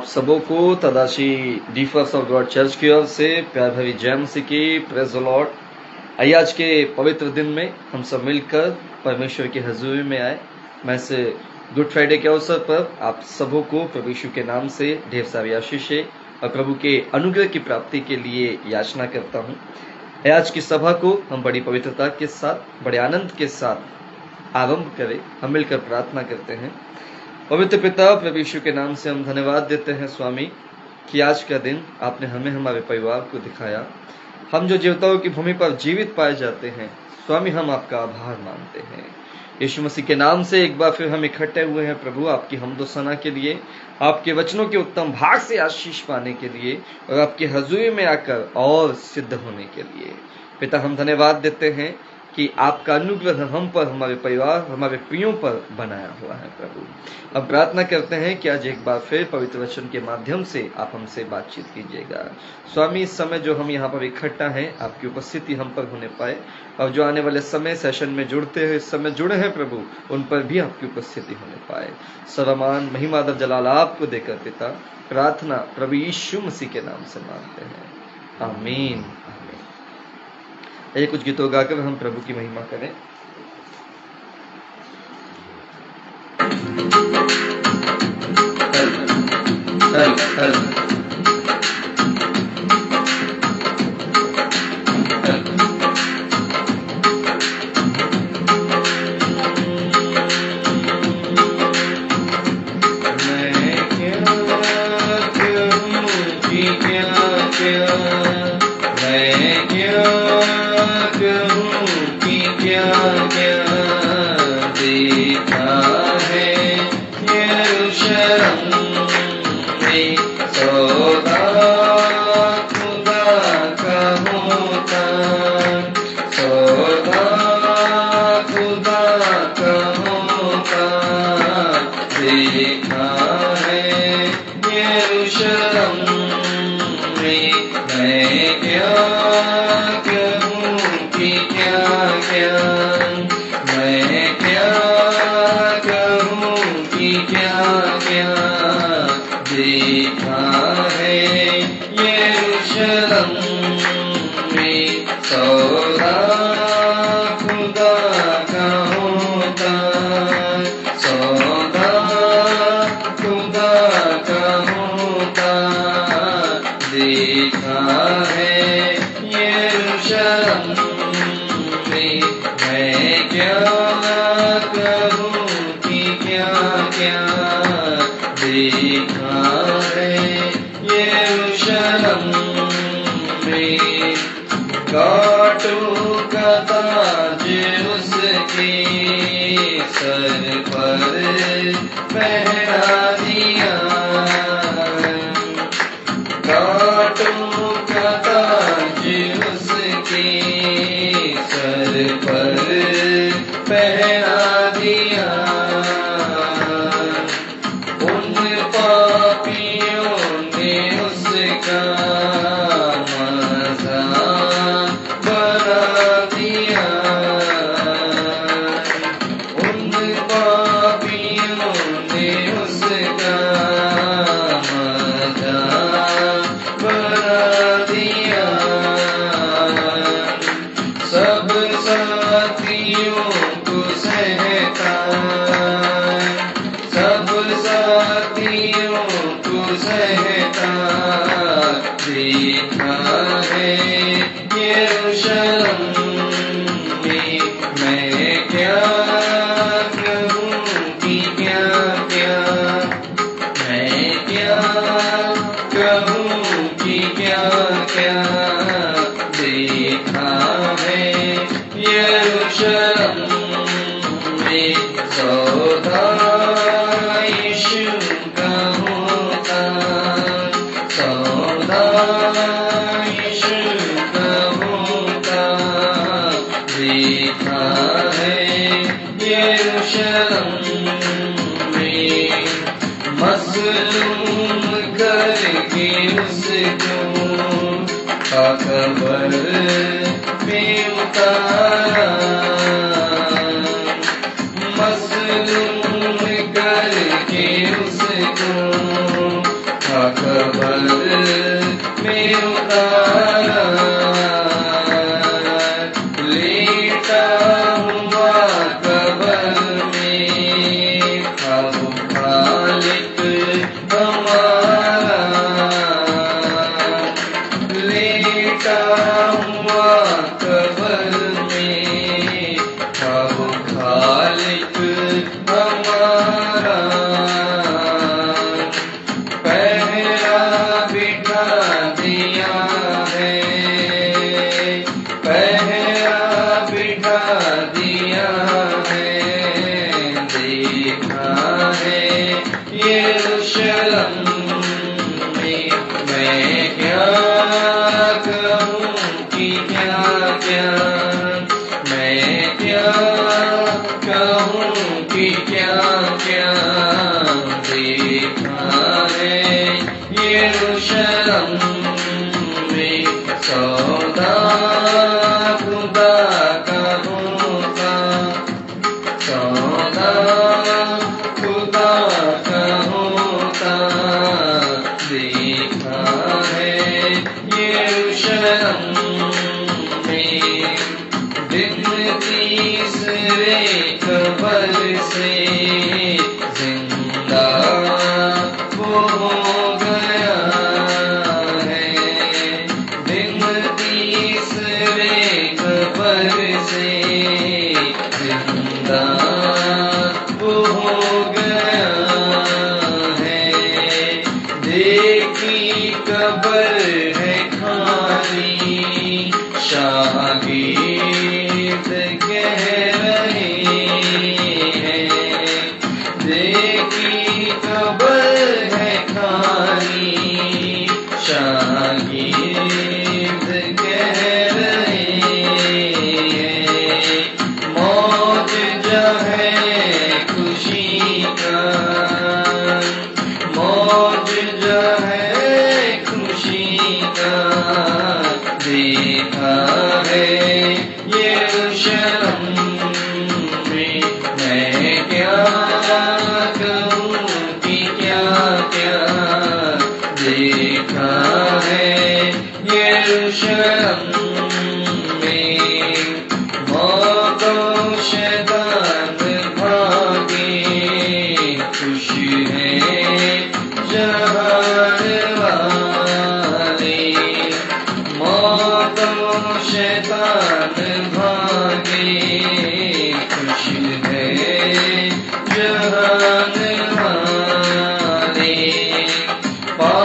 सबों को तदाशी डीफर्स of God church की ओर से प्यार भरी जय मसीह की प्रेज द लॉर्ड। आइए आज के पवित्र दिन में हम सब मिलकर परमेश्वर की हजूरी में आए। मैं से गुड फ्राइडे के अवसर पर आप सबों को प्रभु यीशु के नाम से ढेर सारी आशीषें और प्रभु के अनुग्रह की प्राप्ति के लिए याचना करता हूँ। आज की सभा को हम बड़ी पवित्रता के साथ, बड़े आनंद के साथ आरंभ करें। हम मिलकर प्रार्थना करते हैं। पवित्र पिता, प्रभु यीशु के नाम से हम धन्यवाद देते हैं स्वामी कि आज का दिन आपने हमें, हमारे परिवार को दिखाया। हम जो जीवताओं की भूमि पर जीवित पाए जाते हैं स्वामी, हम आपका आभार मानते हैं। यीशु मसीह के नाम से एक बार फिर हम इकट्ठे हुए हैं प्रभु, आपकी हमदो सना के लिए, आपके वचनों के उत्तम भाग से आशीष पाने के लिए और आपकी हजूरी में आकर और सिद्ध होने के लिए। पिता, हम धन्यवाद देते हैं कि आपका अनुग्रह हम पर, हमारे परिवार, हमारे प्रियों पर बनाया हुआ है प्रभु। अब प्रार्थना करते हैं कि आज एक बार फिर पवित्र वचन के माध्यम से आप हमसे बातचीत कीजिएगा स्वामी। इस समय जो हम यहाँ पर इकट्ठा हैं, आपकी उपस्थिति हम पर होने पाए, और जो आने वाले समय सेशन में जुड़ते हैं, इस समय जुड़े हैं प्रभु, उन पर भी आपकी उपस्थिति होने पाए। सर्वमान महिमा दर जलाल आपको देकर पिता प्रार्थना प्रभु यीशु मसीह के नाम से मांगते हैं, आमीन। ये कुछ गीतों गाकर हम प्रभु की महिमा करें। हल, हल, हल। खबर में उतारा मसलूम करके उसको देखी कब्र है खाली, शागिर्द कह रहे हैं। देखी कब्र है खाली, शागिर्द कह रहे हैं। मौज जो है खुशी का, मौज जो है खुशी का, देखा है यरूशलेम में। मैं क्या कहूँ कि क्या क्या देखा है यरूशलेम में। मौत और शैतान भागे, खुश है जहान वाले। मौत और शैतान भागे, खुश है जहान वाले। पा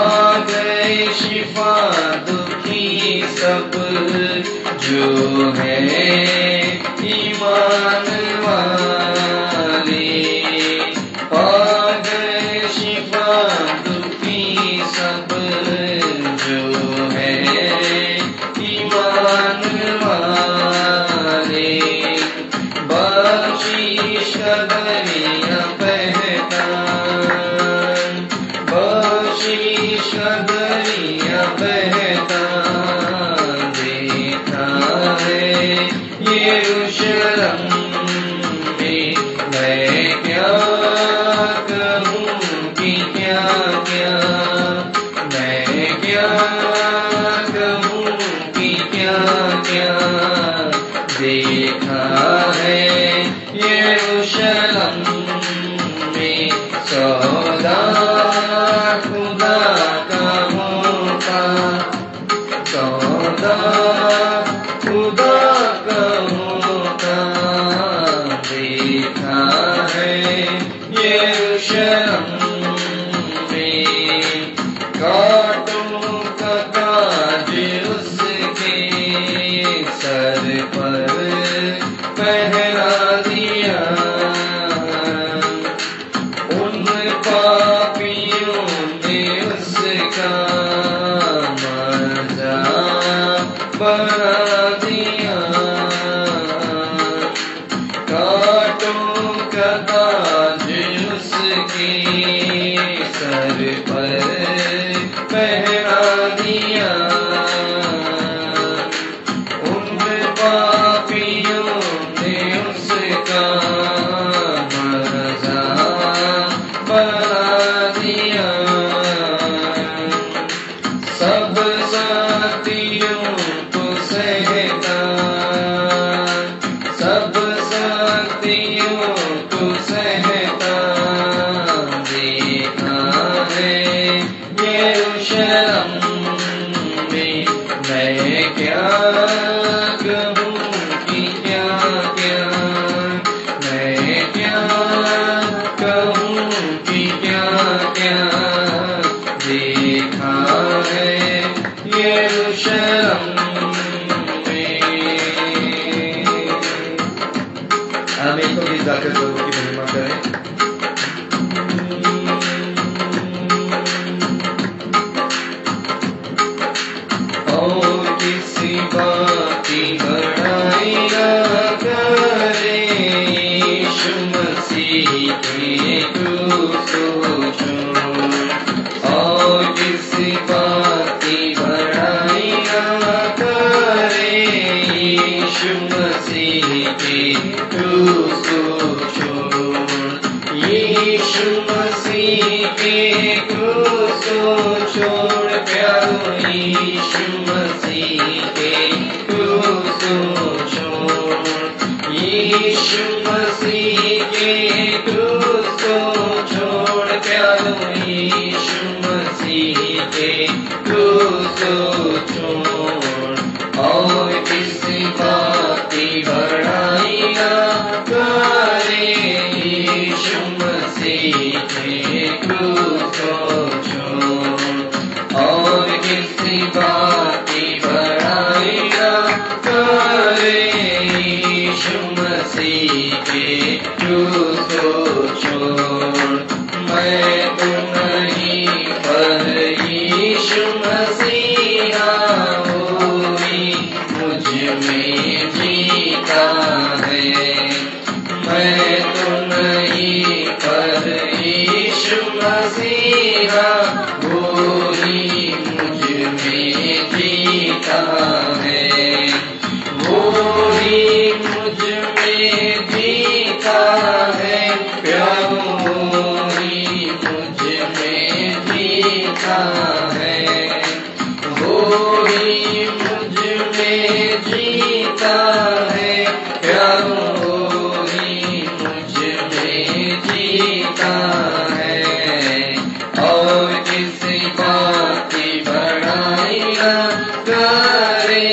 गए शिफा दुखी सब जो है ईमान वाले। पा गए शिफा दुखी सब जो है ईमान वाले। बख्शीश का दरिया बहता, बख्शीश का दरिया बहता, देखा है यरूशलेम में। मैं क्या कहूँ कि क्या क्या, मैं क्या कहूँ कि क्या क्या देखा है यरूशलेम में। सौदा खुदा का होता, सौदा खुदा का होता, देखा है यरूशलेम में। कांटों का ताज उसके सर पर पहना दिया, उन पापियों ने उसका मजाक बना दिया। कांटों का ताज उसके सर पर पहना दिया, उन पापियों ने उसका मजाक बना दिया। सब साथियों को सहता, सब साथियों को सहता, देखा है यरूशलेम में। मैं क्या कहूँ कि क्या क्या, मैं क्या कहूँ कि क्या क्या देखा है यरूशलेम में। आमीन। तो इस जाकर प्रभु की महिमा करें। और किसी बात की बड़ाई न करे, यीशु मसीह के क्रूसों। और किसी बात की बड़ाई न करे, यीशु मसीह के क्रूसों। यीशु मसीह के क्रूसों छोड़ प्यारो, यीशु मसीह के क्रूसों छोड़। यीशु मसीह के क्रूसों छोड़ प्यारो, यीशु मसीह के क्रूसों छोड़। और किसी बात की बड़ाई न करे, यीशु मसीह के क्रूसों छोड़। मसीहा वो ही मुझ में जीता है, वो ही मुझ में जीता है, प्यारो वो ही मुझ में जीता है, वो ही मुझ में जीता है, प्यारो वो ही मुझ में जीता है। और किसी बात की बड़ाई न करे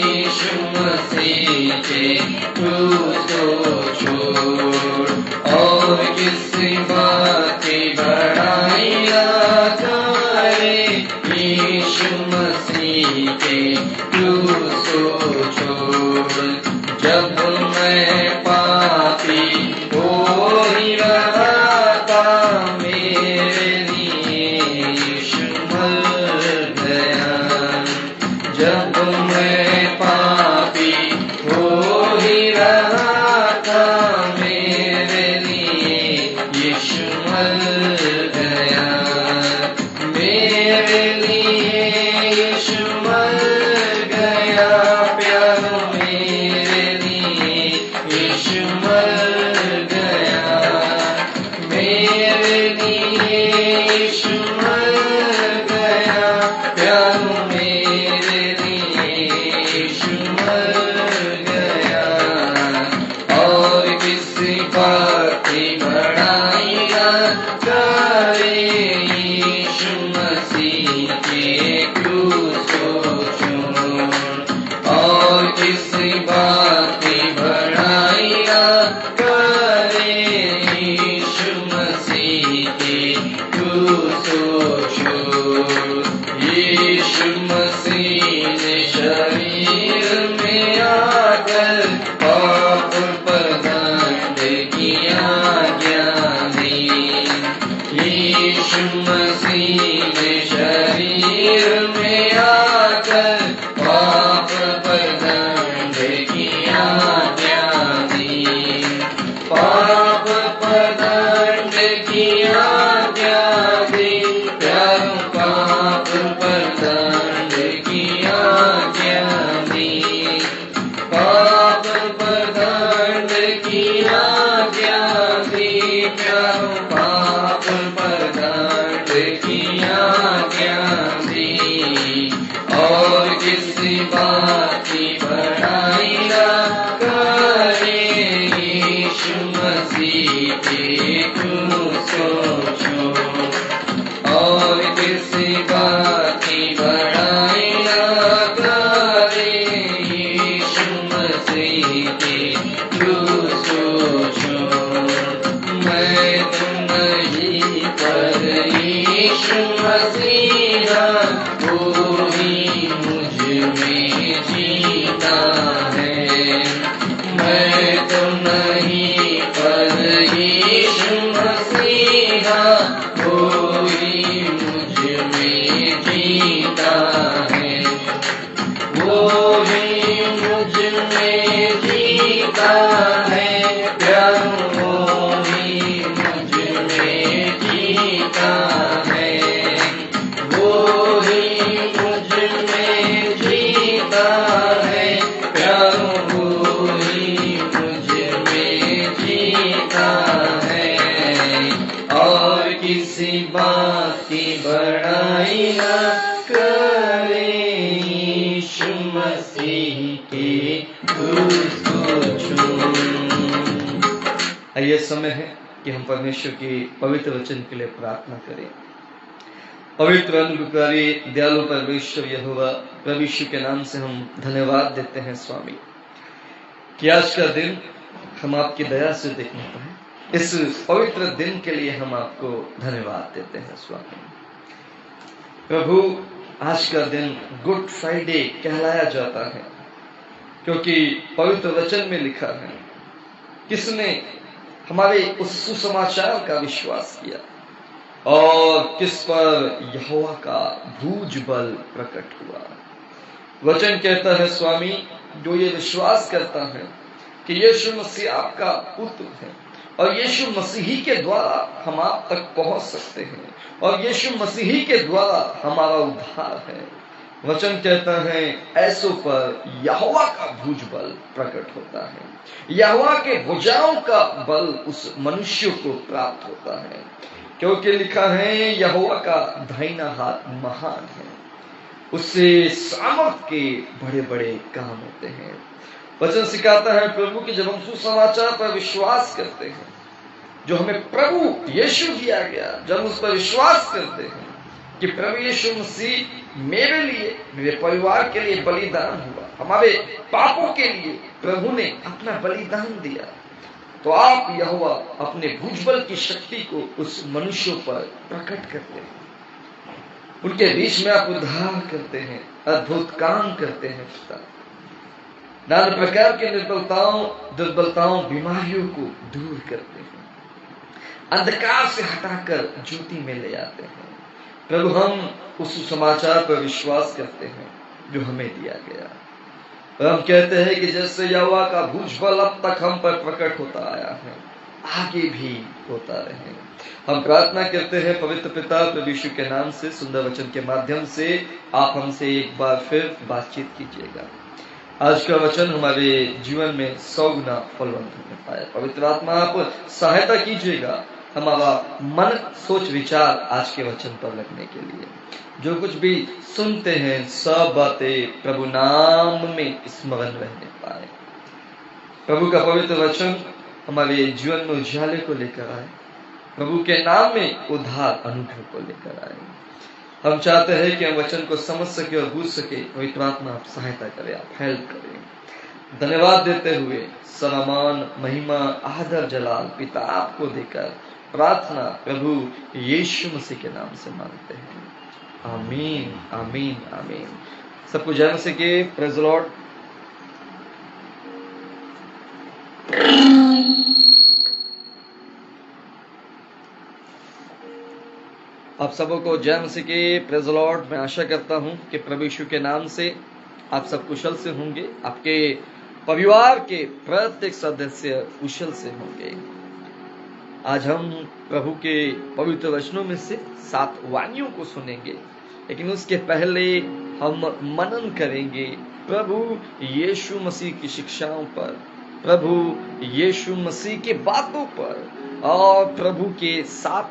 यीशु मसीह के क्रूस को छोड़, और किसी बात की बड़ाई न करे यीशु मसीह के क्रूस को छोड़। जब मैं पापी हो ही रहा था, मेरे लिए यीशु मर गया। जब मैं पापी हो ही रहा था, मेरे लिए यीशु मर गया, मेरे लिए यीशु मर गया, प्यारो मेरे लिए यीशु मर गया, मेरे लिए यीशु मर गया, प्यारो मेरे लिए यीशु मर गया। और किसी बात की बड़ाई न करे यीशु मसीह के क्रूस को छोड़, और किसी बात की बड़ाई न करे यीशु मसीह के क्रूस को छोड़। यीशु मसीह ने शरीर में आकर पाप पर दंड किया ज्ञानी, यीशु मसीह ने शरीर में आकर पाप पर दंड किया ज्ञानी, पाप पर दंड किया ज्ञानी, प्यारो पाप पर दंड किया ज्ञानी, पाप पर दंड किया ज्ञानी, प्यारो पाप पर दंड किया ज्ञानी। और किसी बात की बड़ाई न करे यीशु मसीह के क्रूस को छोड़, और किसी बात की बड़ाई न करे यीशु मसीह के क्रूस को छोड़। मैं तो नहीं पर यीशु मसीहा वो ही मुझ में जीता है, मैं तो नहीं पर यीशु मसीहा वो ही मुझ में जीता है, वो ही मुझ में जीता है, प्यारो वो ही मुझ में जीता है, वो ही मुझ में जीता है, प्यारो वो ही मुझ में जीता है। और किसी बात की बड़ाई न करे यीशु मसीह के क्रूस को छोड़। आइए समय है कि हम परमेश्वर की पवित्र वचन के लिए प्रार्थना करें। पवित्र अनुग्रहकारी दयालु परमेश्वर यहोवा प्रभु यीशु के नाम से हम धन्यवाद देते हैं स्वामी कि आज का दिन हम आपकी दया से देखने पाए। इस पवित्र दिन के लिए हम आपको धन्यवाद देते हैं स्वामी। प्रभु आज का दिन गुड फ्राइडे कहलाया जाता है क्योंकि पवित्र वचन में लिखा है किसने हमारे उस सुसमाचार का विश्वास किया और किस पर यहोवा का भुज बल प्रकट हुआ। वचन कहता है स्वामी जो ये विश्वास करता है कि यीशु मसीह आपका पुत्र है और यीशु मसीही के द्वारा हम आप तक पहुंच सकते हैं, और यीशु मसीही के द्वारा हमारा उद्धार है। वचन कहता है ऐसों पर यहोवा का भुज बल प्रकट होता है, यहोवा के भुजाओं का बल उस मनुष्य को प्राप्त होता है, क्योंकि लिखा है यहोवा का दाहिना हाथ महान है, उससे सामर्थ के बड़े बड़े काम होते हैं। वचन सिखाता है प्रभु कि जब हम सुसमाचार पर विश्वास करते हैं, जो हमें प्रभु यीशु दिया गया, जब उस पर विश्वास करते हैं कि प्रभु यीशु मसीह मेरे लिए, मेरे परिवार के लिए बलिदान हुआ, हमारे पापों के लिए प्रभु ने अपना बलिदान दिया, तो आप यहोवा अपने भुजबल की शक्ति को उस मनुष्यों पर प्रकट करते हैं, उनके बीच में आप उद्धार करते हैं, अद्भुत काम करते हैं पिता। नाना प्रकार के दुर्बलताओं, बीमारियों को दूर करते हैं, अंधकार से हटाकर ज्योति में ले आते हैं। प्रभु हम उस समाचार पर विश्वास करते हैं जो हमें दिया गया, और हम कहते हैं कि जैसे यहोवा का भुजबल अब तक हम पर प्रकट होता आया है, आगे भी होता रहे। हम प्रार्थना करते हैं पवित्र पिता प्रभु यीशु के नाम से, सुंदर वचन के माध्यम से आप हमसे एक बार फिर बातचीत कीजिएगा। आज का वचन हमारे जीवन में 100 गुना फलवंत होने पाए। पवित्र आत्मा आप सहायता कीजिएगा हमारा मन सोच विचार आज के वचन पर लगने के लिए। जो कुछ भी सुनते हैं सब बातें प्रभु नाम में स्मरण रहने पाए। प्रभु का पवित्र वचन हमारे जीवन में उजाले को लेकर आए, प्रभु के नाम में उद्धार अनुभव को लेकर आए। हम चाहते हैं कि हम वचन को समझ सके और बूझ सके। पवित्र आत्मा आप सहायता करें, आप हेल्प करें। धन्यवाद देते हुए सम्मान, महिमा, आदर, जलाल पिता आपको देकर प्रार्थना प्रभु यीशु मसीह के नाम से मांगते हैं। आमीन, आमीन, आमीन। सबको जय मसीह के। Praise the Lord. आप सबों को जय मसीह के। Praise the Lord. मैं आशा करता हूं कि प्रभु यीशु के नाम से आप सब कुशल से होंगे, आपके परिवार के प्रत्येक सदस्य कुशल से होंगे। आज हम प्रभु के पवित्र वचनों में से 7 वाणियों को सुनेंगे, लेकिन उसके पहले हम मनन करेंगे प्रभु यीशु मसीह की शिक्षाओं पर, प्रभु यीशु मसीह के बातों पर, और प्रभु के 7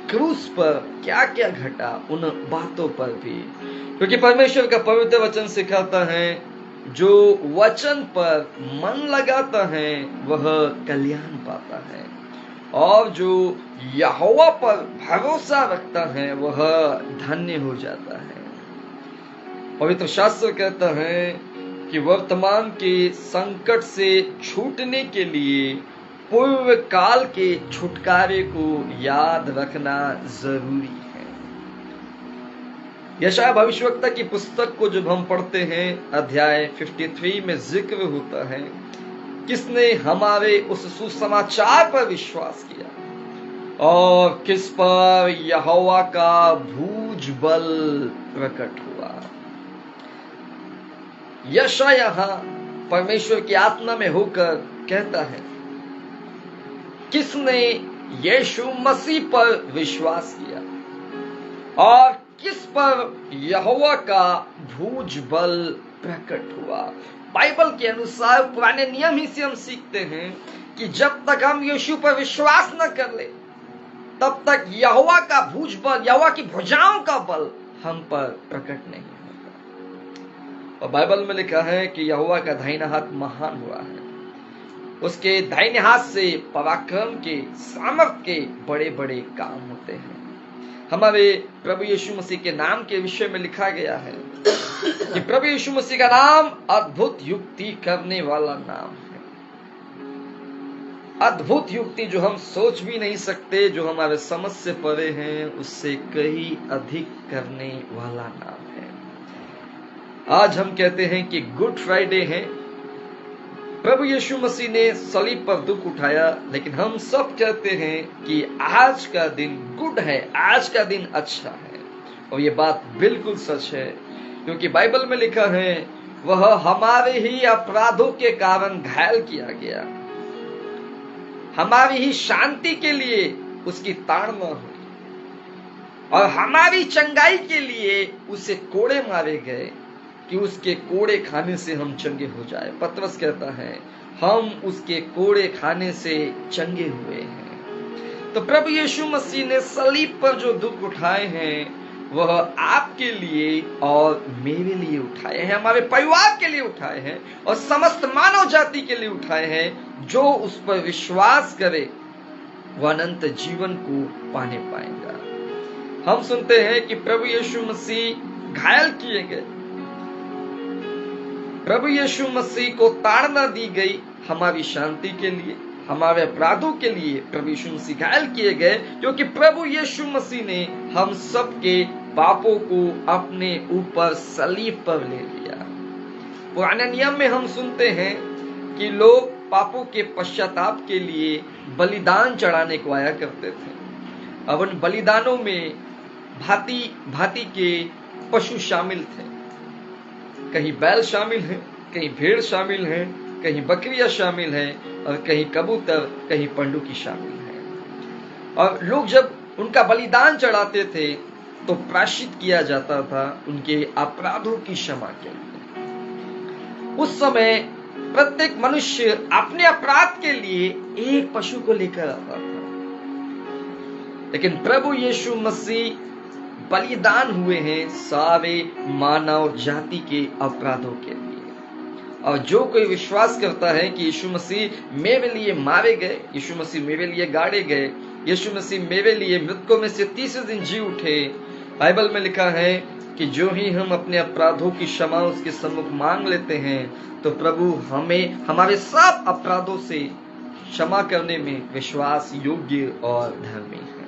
क्रूस पर क्या क्या घटा उन बातों पर भी। क्योंकि परमेश्वर का पवित्र वचन सिखाता है जो वचन पर मन लगाता है वह कल्याण पाता है, और जो यहोवा पर भरोसा रखता है वह धन्य हो जाता है। पवित्र शास्त्र कहता है कि वर्तमान के संकट से छूटने के लिए पूर्व काल के छुटकारे को याद रखना जरूरी है। यशायाह भविष्यवक्ता की पुस्तक को जब हम पढ़ते हैं, अध्याय 53 में जिक्र होता है किसने हमारे उस सुसमाचार पर विश्वास किया और किस पर यहोवा का भुज बल प्रकट हुआ। यशायाह यहां परमेश्वर की आत्मा में होकर कहता है किसने यीशु मसीह पर विश्वास किया और किस पर यहोवा का भुज बल प्रकट हुआ। बाइबल के अनुसार पुराने नियम ही से हम सीखते हैं कि जब तक हम यीशु पर विश्वास न कर ले तब तक यहोवा का भुज बल, यहोवा की भुजाओं का बल हम पर प्रकट नहीं होता। और बाइबल में लिखा है कि यहोवा का दाहिना हाथ महान हुआ है, उसके दाहिने हाथ से पराक्रम के, सामर्थ के बड़े बड़े काम होते हैं। हमारे प्रभु यीशु मसीह के नाम के विषय में लिखा गया है कि प्रभु यीशु मसीह का नाम अद्भुत युक्ति करने वाला नाम है। अद्भुत युक्ति जो हम सोच भी नहीं सकते, जो हमारे समझ से परे हैं, उससे कहीं अधिक करने वाला नाम है। आज हम कहते हैं कि गुड फ्राइडे है, प्रभु यीशु मसीह ने सलीब पर दुख उठाया, लेकिन हम सब कहते हैं कि आज का दिन गुड है, आज का दिन अच्छा है। और ये बात बिल्कुल सच है, क्योंकि बाइबल में लिखा है वह हमारे ही अपराधों के कारण घायल किया गया, हमारी ही शांति के लिए उसकी ताड़ना हुई और हमारी चंगाई के लिए उसे कोड़े मारे गए कि उसके कोड़े खाने से हम चंगे हो जाए। पतरस कहता है हम उसके कोड़े खाने से चंगे हुए हैं। तो प्रभु यीशु मसीह ने सलीब पर जो दुख उठाए हैं वह आपके लिए और मेरे लिए उठाए हैं, हमारे परिवार के लिए उठाए हैं और समस्त मानव जाति के लिए उठाए हैं। जो उस पर विश्वास करे वह अनंत जीवन को पाने पाएगा। हम सुनते हैं कि प्रभु यीशु मसीह घायल किए गए, प्रभु यीशु मसीह को ताड़ना दी गई हमारी शांति के लिए, हमारे अपराधों के लिए प्रभु यीशु मसीह घायल किए गए, क्योंकि प्रभु यीशु मसीह ने हम सबके पापों को अपने ऊपर सलीब पर ले लिया। पुराने नियम में हम सुनते हैं कि लोग पापों के पश्चाताप के लिए बलिदान चढ़ाने को आया करते थे। अब उन बलिदानों में भांति भांति के पशु शामिल थे, कहीं बैल शामिल हैं, कहीं भेड़ शामिल हैं, कहीं बकरियां शामिल हैं और कहीं कबूतर, कहीं पंडुकी शामिल हैं। और लोग जब उनका बलिदान चढ़ाते थे तो प्रायश्चित किया जाता था उनके अपराधों की क्षमा के लिए। उस समय प्रत्येक मनुष्य अपने अपराध के लिए एक पशु को लेकर आता था, लेकिन प्रभु यीशु मसीह बलिदान हुए हैं सारे मानव जाति के अपराधों के लिए। और जो कोई विश्वास करता है कि यीशु मसीह मेरे लिए मारे गए, यीशु मसीह मेरे लिए गाड़े गए, यीशु मसीह मेरे लिए मृतकों में से तीसरे दिन जी उठे, बाइबल में लिखा है कि जो ही हम अपने अपराधों की क्षमा उसके सम्मुख मांग लेते हैं तो प्रभु हमें हमारे सब अपराधों से क्षमा करने में विश्वास योग्य और धर्मी है।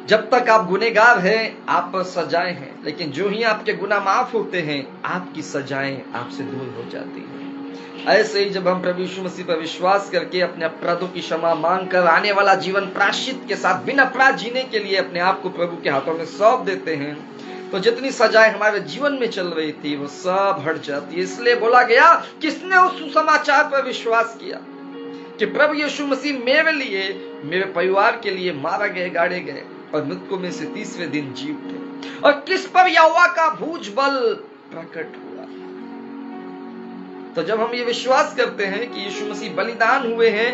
जब तक आप गुनहगार हैं आप पर सजाएं हैं, लेकिन जो ही आपके गुनाह माफ होते हैं आपकी सजाएं आपसे दूर हो जाती हैं। ऐसे ही जब हम प्रभु यीशु मसीह पर विश्वास करके अपने अपराधों की क्षमा मांग कर आने वाला जीवन प्रायश्चित के साथ बिना अपराध जीने के लिए अपने आप को प्रभु के हाथों में सौंप देते हैं तो जितनी सजाएं हमारे जीवन में चल रही थी वो सब हट जाती है। इसलिए बोला गया किसने उस सुसमाचार पर विश्वास किया कि प्रभु यीशु मसीह मेरे लिए, मेरे परिवार के लिए मारा गए, गाड़े गए और मृतकों में से तीसरे दिन जी उठे, और किस पर यहोवा का भुज बल प्रकट हुआ। तो जब हम ये विश्वास करते हैं कि यीशु मसीह बलिदान हुए हैं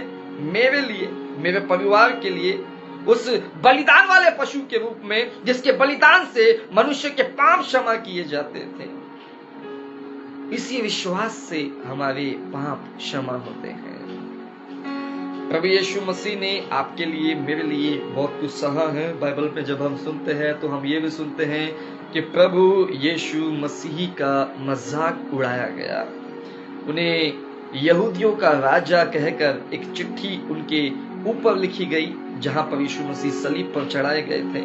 मेरे लिए, मेरे परिवार के लिए, उस बलिदान वाले पशु के रूप में जिसके बलिदान से मनुष्य के पाप क्षमा किए जाते थे, इसी विश्वास से हमारे पाप क्षमा होते हैं। प्रभु यीशु मसीह ने आपके लिए, मेरे लिए बहुत कुछ सहा है। बाइबल में जब हम सुनते हैं तो हम ये भी सुनते हैं कि प्रभु यीशु मसीह का मजाक उड़ाया गया। उन्हें यहूदियों का राजा कहकर एक चिट्ठी उनके ऊपर लिखी गई जहां पर यीशु मसीह सलीब पर चढ़ाए गए थे।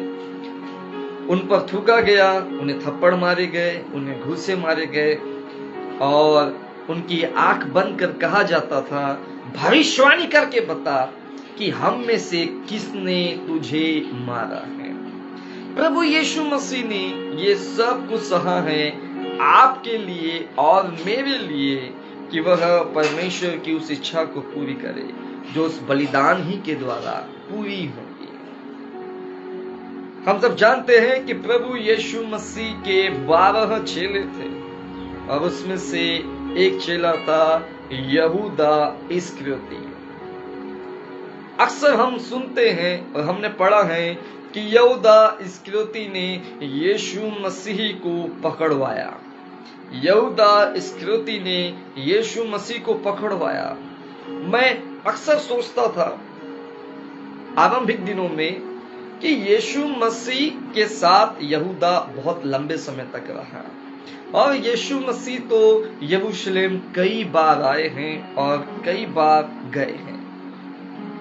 उन पर थूका गया, उन्हें थप्पड़ मारे गए, उन्हें घूंसे मारे गए और उनकी आंख बंद कर कहा जाता था भविष्यवाणी करके बता कि हम में से किसने तुझे मारा है। प्रभु यीशु मसीह ने ये सब कुछ सहा है आपके लिए और मेरे लिए कि वह परमेश्वर की उस इच्छा को पूरी करे जो उस बलिदान ही के द्वारा पूरी होगी। हम सब जानते हैं कि प्रभु यीशु मसीह के 12 चेले थे और उसमें से एक चेला था यहूदा इस्करियोती। अक्सर हम सुनते हैं और हमने पढ़ा है कि यहूदा इस्करियोती ने यीशु मसीह को पकड़वाया। यहूदा इस्करियोती ने यीशु मसीह को पकड़वाया। मैं अक्सर सोचता था आरंभिक दिनों में कि यीशु मसीह के साथ यहूदा बहुत लंबे समय तक रहा और यीशु मसीह तो यरूशलेम कई बार आए हैं और कई बार गए हैं।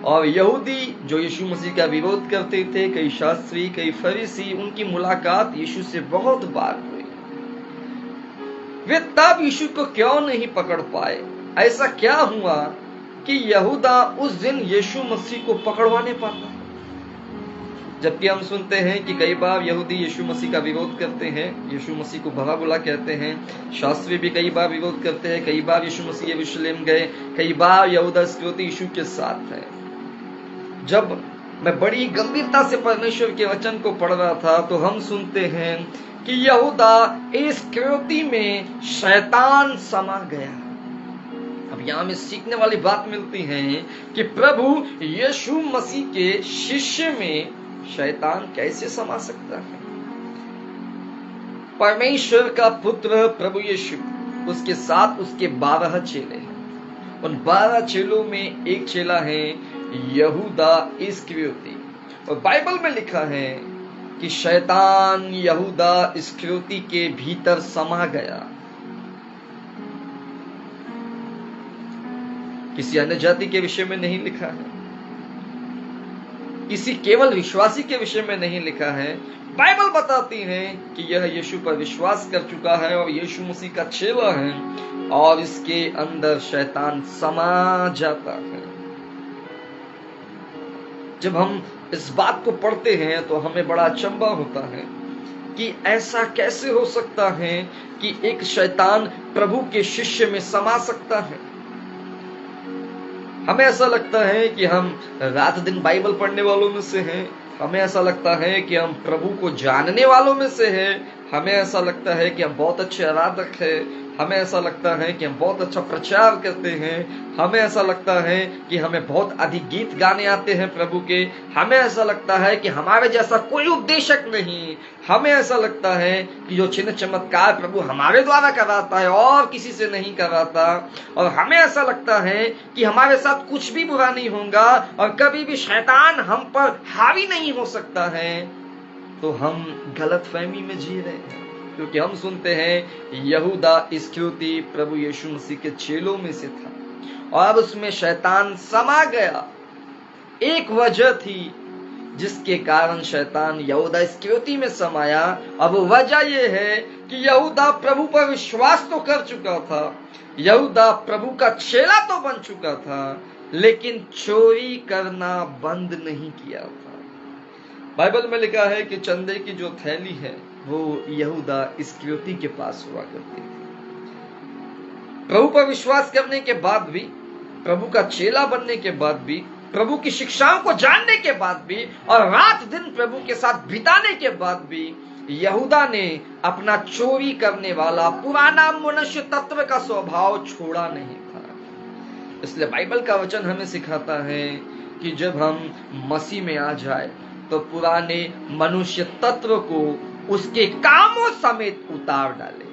और यहूदी जो यीशु मसीह का विरोध करते थे, कई शास्त्री, कई फरीसी, उनकी मुलाकात यीशु से बहुत बार हुई। वे तब यीशु को क्यों नहीं पकड़ पाए? ऐसा क्या हुआ कि यहूदा उस दिन यीशु मसीह को पकड़वाने पाता? जबकि हम सुनते हैं कि कई बार यहूदी यीशु मसीह का विरोध करते हैं, यीशु मसीह को भला बुरा कहते हैं, शास्त्री भी कई बार विरोध करते हैं, कई बार यीशु मसीह यरूशलेम गए, कई बार यहूदा इस्करियोती यीशु के साथ है। जब मैं बड़ी गंभीरता से परमेश्वर के वचन को पढ़ रहा था तो हम सुनते हैं कि यहूदा इस्करियोती में शैतान समा गया। अब यहां में सीखने वाली बात मिलती है कि प्रभु यीशु मसीह के शिष्य में शैतान कैसे समा सकता है। परमेश्वर का पुत्र प्रभु यीशु, उसके साथ उसके 12 चेले हैं। उन 12 चेलों में एक चेला है यहूदा इस्करियोती, और बाइबल में लिखा है कि शैतान यहूदा इस्करियोती के भीतर समा गया। किसी अन्य जाति के विषय में नहीं लिखा है, किसी केवल विश्वासी के विषय में नहीं लिखा है। बाइबल बताती है कि यह यीशु पर विश्वास कर चुका है और यीशु मसीह का चेला है, और इसके अंदर शैतान समा जाता है। जब हम इस बात को पढ़ते हैं तो हमें बड़ा अचंभा होता है कि ऐसा कैसे हो सकता है कि एक शैतान प्रभु के शिष्य में समा सकता है। हमें ऐसा लगता है कि हम रात दिन बाइबल पढ़ने वालों में से हैं, हमें ऐसा लगता है कि हम प्रभु को जानने वालों में से हैं, हमें ऐसा लगता है कि हम बहुत अच्छे आराधक हैं, हमें ऐसा लगता है कि हम बहुत अच्छा प्रचार करते हैं, हमें ऐसा लगता है कि हमें बहुत अधिक गीत गाने आते हैं प्रभु के, हमें ऐसा लगता है कि हमारे जैसा कोई उपदेशक नहीं, हमें ऐसा लगता है कि जो चिन्ह चमत्कार प्रभु हमारे द्वारा कराता है और किसी से नहीं कराता, और हमें ऐसा लगता है कि हमारे साथ कुछ भी बुरा नहीं होगा और कभी भी शैतान हम पर हावी नहीं हो सकता है। तो हम गलतफहमी में जी रहे हैं, क्योंकि हम सुनते हैं यहूदा इस्करियोती प्रभु यीशु मसीह के चेलों में से था और उसमें शैतान समा गया। एक वजह थी जिसके कारण शैतान यहूदा इस्करियोती में समाया। अब वजह यह है कि यहूदा प्रभु पर विश्वास तो कर चुका था, यहूदा प्रभु का चेला तो बन चुका था, लेकिन चोरी करना बंद नहीं किया था। बाइबल में लिखा है कि चंदे की जो थैली है वो यहूदा इस्करियोती के पास हुआ करती थी। प्रभु पर विश्वास करने के बाद भी, प्रभु का चेला बनने के बाद भी, प्रभु की शिक्षाओं को जानने के बाद भी और रात दिन प्रभु के साथ बिताने के बाद भी यहूदा ने अपना चोरी करने वाला पुराना मनुष्य तत्व का स्वभाव छोड़ा नहीं था। इसलिए बाइबल का वचन हमें सिखाता है कि जब हम मसीह में आ जाए तो पुराने मनुष्य तत्व को उसके कामों समेत उतार डाले।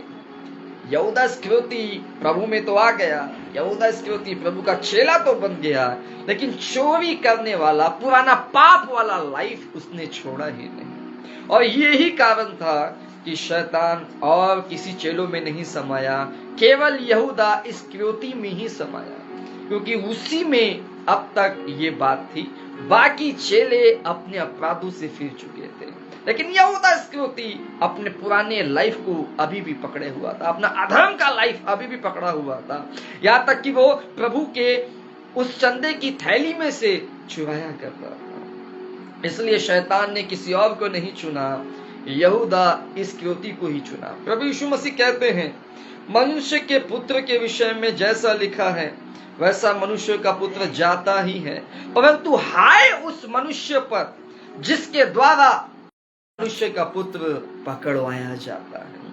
यहूदा इस्करियोती प्रभु में तो आ गया, यहूदा इस्करियोती प्रभु का चेला तो बन गया, लेकिन चोरी करने वाला पुराना पाप वाला लाइफ उसने छोड़ा ही नहीं। और यही कारण था कि शैतान और किसी चेलों में नहीं समाया, केवल यहूदा इस्करियोती में ही समाया, क्योंकि उसी में अब तक ये बात थी। बाकी चेले अपने अपराधों से फिर चुके थे, लेकिन यहूदा इस्करियोती अपने पुराने लाइफ को अभी भी पकड़े हुआ था, अपना अधर्म का लाइफ अभी भी पकड़ा हुआ था, यहाँ तक कि वो प्रभु के उस चंदे की थैली में से चुराया करता था। इसलिए शैतान ने किसी और को नहीं चुना, यहूदा इस्करियोती को ही चुना। प्रभु यीशु मसीह कहते हैं, मनुष्य के पुत्र के विषय में जैसा लिखा है वैसा मनुष्य का पुत्र जाता ही है, परंतु हाय उस मनुष्य पर जिसके द्वारा मनुष्य का पुत्र पकड़वाया जाता है।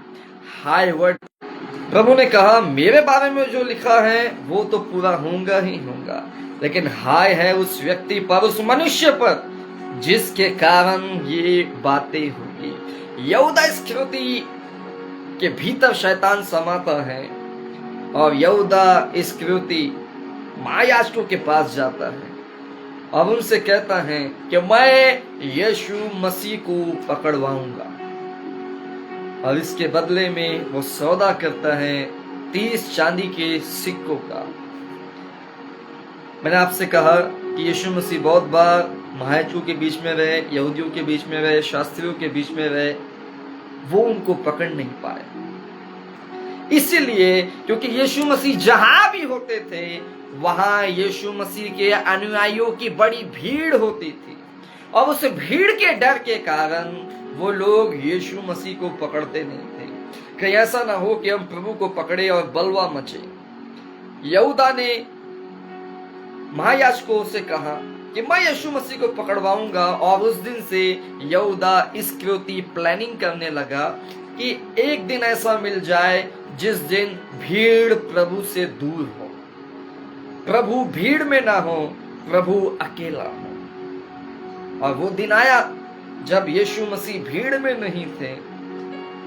हाय वर्ड, प्रभु ने कहा मेरे बारे में जो लिखा है वो तो पूरा होगा ही होगा, लेकिन हाय है उस व्यक्ति पर, उस मनुष्य पर जिसके कारण ये बातें होगी। यहूदा इस्करियोती के भीतर शैतान समाता है और यहूदा इस्करियोती महायाजकों के पास जाता है और उनसे कहता है कि मैं यीशु मसीह को पकड़वाऊंगा, और इसके बदले में वो सौदा करता है 30 चांदी के सिक्कों का। मैंने आपसे कहा कि यीशु मसीह बहुत बार महायाजकों के बीच में रहे, यहूदियों के बीच में रहे, शास्त्रियों के बीच में रहे, वो उनको पकड़ नहीं पाए। इसलिए क्योंकि यीशु मसीह जहां भी होते थे वहां यीशु मसीह के अनुयायियों की बड़ी भीड़ होती थी, और उस भीड़ के डर के कारण वो लोग यीशु मसीह को पकड़ते नहीं थे, कहीं ऐसा ना हो कि हम प्रभु को पकड़े और बलवा मचे। यहूदा ने महायाजकों से कहा कि मैं यीशु मसीह को पकड़वाऊंगा, और उस दिन से यहूदा इस्करियोती प्लानिंग करने लगा कि एक दिन ऐसा मिल जाए जिस दिन भीड़ प्रभु से दूर हो, प्रभु भीड़ में ना हो, प्रभु अकेला हो। और वो दिन आया जब यीशु मसीह भीड़ में नहीं थे,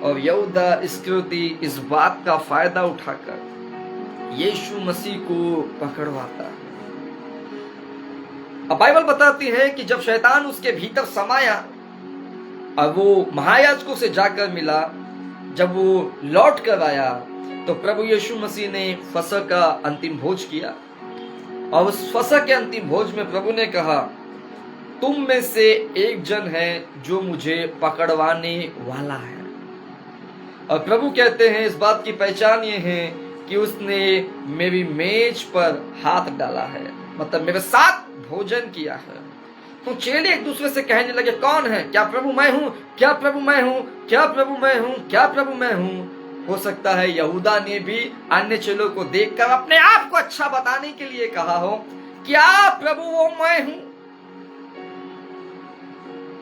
और यहूदा इस्करियोती इस बात का फायदा उठाकर यीशु मसीह को पकड़वाता है। अब बाइबल बताती है कि जब शैतान उसके भीतर समाया और वो महायाजकों से जाकर मिला, जब वो लौट कर आया तो प्रभु यीशु मसीह ने फसह का अंतिम भोज किया, और उस फसह के अंतिम भोज में प्रभु ने कहा, तुम में से एक जन है जो मुझे पकड़वाने वाला है। और प्रभु कहते हैं इस बात की पहचान ये है कि उसने मेरी मेज पर हाथ डाला है, मतलब मेरे साथ भोजन किया है। तो चेले एक दूसरे से कहने लगे, कौन है? क्या प्रभु मैं हूं? क्या प्रभु मैं हूं? क्या प्रभु मैं हूं? क्या प्रभु मैं हूं? हो सकता है यहूदा ने भी अन्य चेलों को देखकर अपने आप को अच्छा बताने के लिए कहा हो, क्या प्रभु वो मैं हूं?